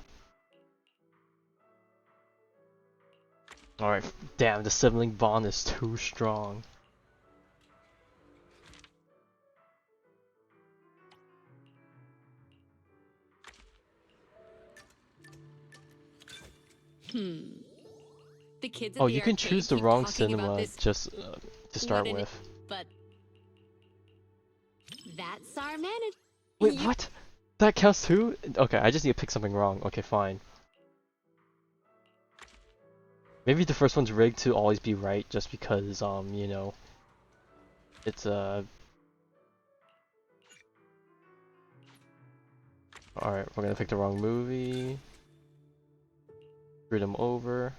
A: Alright, damn, the sibling bond is too strong.
B: The kids at
A: Oh,
B: the
A: you can
B: arcade
A: choose the
B: keep
A: wrong
B: talking about
A: cinema
B: this.
A: just to start
B: What an-
A: with.
B: But that's our manager.
A: Wait, what? That counts too? Okay, I just need to pick something wrong. Okay, fine. Maybe the first one's rigged to always be right just because, you know, it's Alright, we're gonna pick the wrong movie. Screw them over.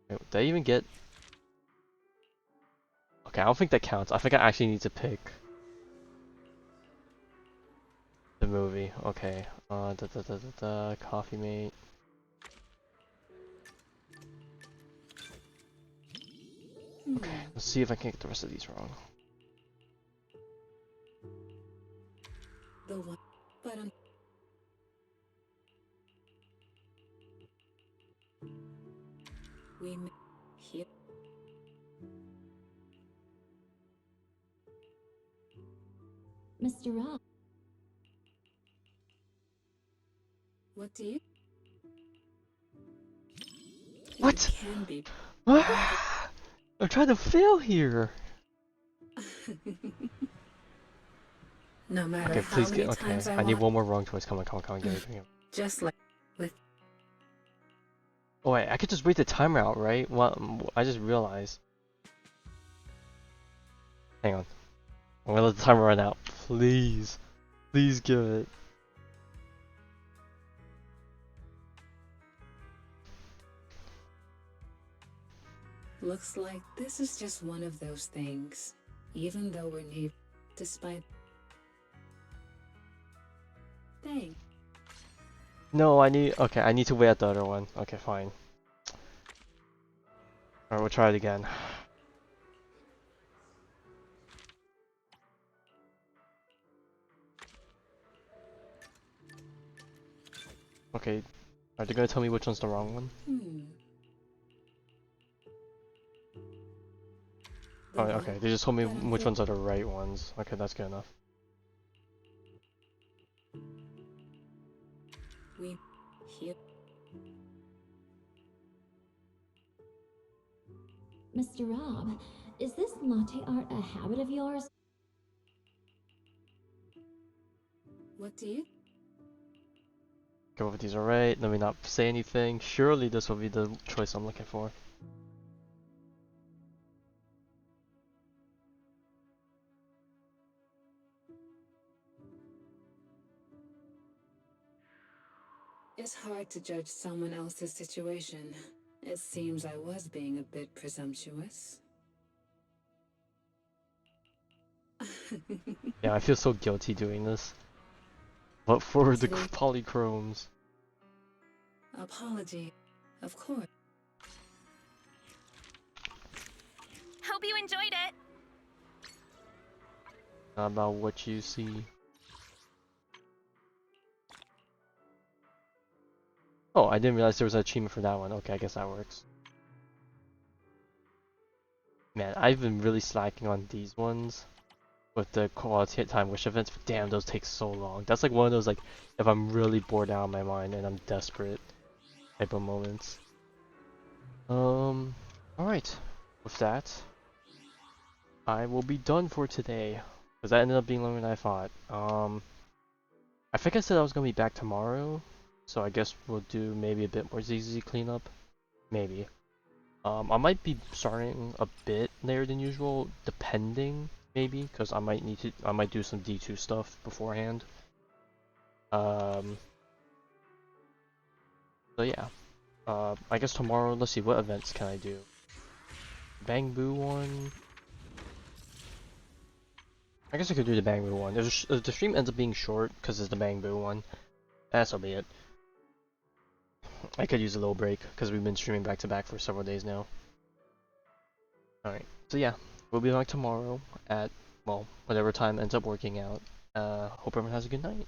A: Wait, did I even get... Okay, I don't think that counts. I think I actually need to pick the movie. Okay. Coffee Mate. Okay, let's see if I can get the rest of these wrong.
I: The one, but we here.
H: Mr. Rob.
I: What do you?
A: What?
I: You can be.
A: I'm trying to fail here.
I: No matter
A: Okay,
I: how
A: please
I: many
A: get. Okay,
I: times
A: I need
I: want,
A: one more wrong choice. Come on, come on, come on, get it.
I: just like with.
A: Oh wait, I could just wait the timer out, right? What? I just realized. Hang on. I'm gonna let the timer run out. Please. Please give it.
I: Looks like this is just one of those things. Even though we're new, despite. Dang.
A: No, I need. Okay, I need to wait at the other one. Okay, fine. Alright, we'll try it again. Okay, are they gonna tell me which one's the wrong one? Oh, okay, they just told me which ones are the right ones. Okay, that's good enough.
I: We here.
H: Mr. Rob, is this latte art a habit of yours?
I: What do you?
A: Go over these alright, let me not say anything. Surely this will be the choice I'm looking for.
I: It's hard to judge someone else's situation. It seems I was being a bit presumptuous.
A: Yeah, I feel so guilty doing this. But for the polychromes.
I: Apology, of course.
D: Hope you enjoyed it.
A: Not about what you see. Oh, I didn't realize there was an achievement for that one. Okay, I guess that works. Man, I've been really slacking on these ones with the quality time wish events, but damn, those take so long. That's like one of those, like, if I'm really bored out of my mind and I'm desperate type of moments. Alright. With that, I will be done for today. Because that ended up being longer than I thought. I think I said I was gonna be back tomorrow, so I guess we'll do maybe a bit more ZZZ cleanup. Maybe. I might be starting a bit later than usual, depending, maybe, because I might do some D2 stuff beforehand. So yeah. I guess tomorrow, let's see, what events can I do? Bang Boo one? I guess I could do the Bang Boo one. If the stream ends up being short, because it's the Bang Boo one, that'll be it. I could use a little break, because we've been streaming back to back for several days now. Alright, so yeah, we'll be back tomorrow at, well, whatever time ends up working out. Hope everyone has a good night.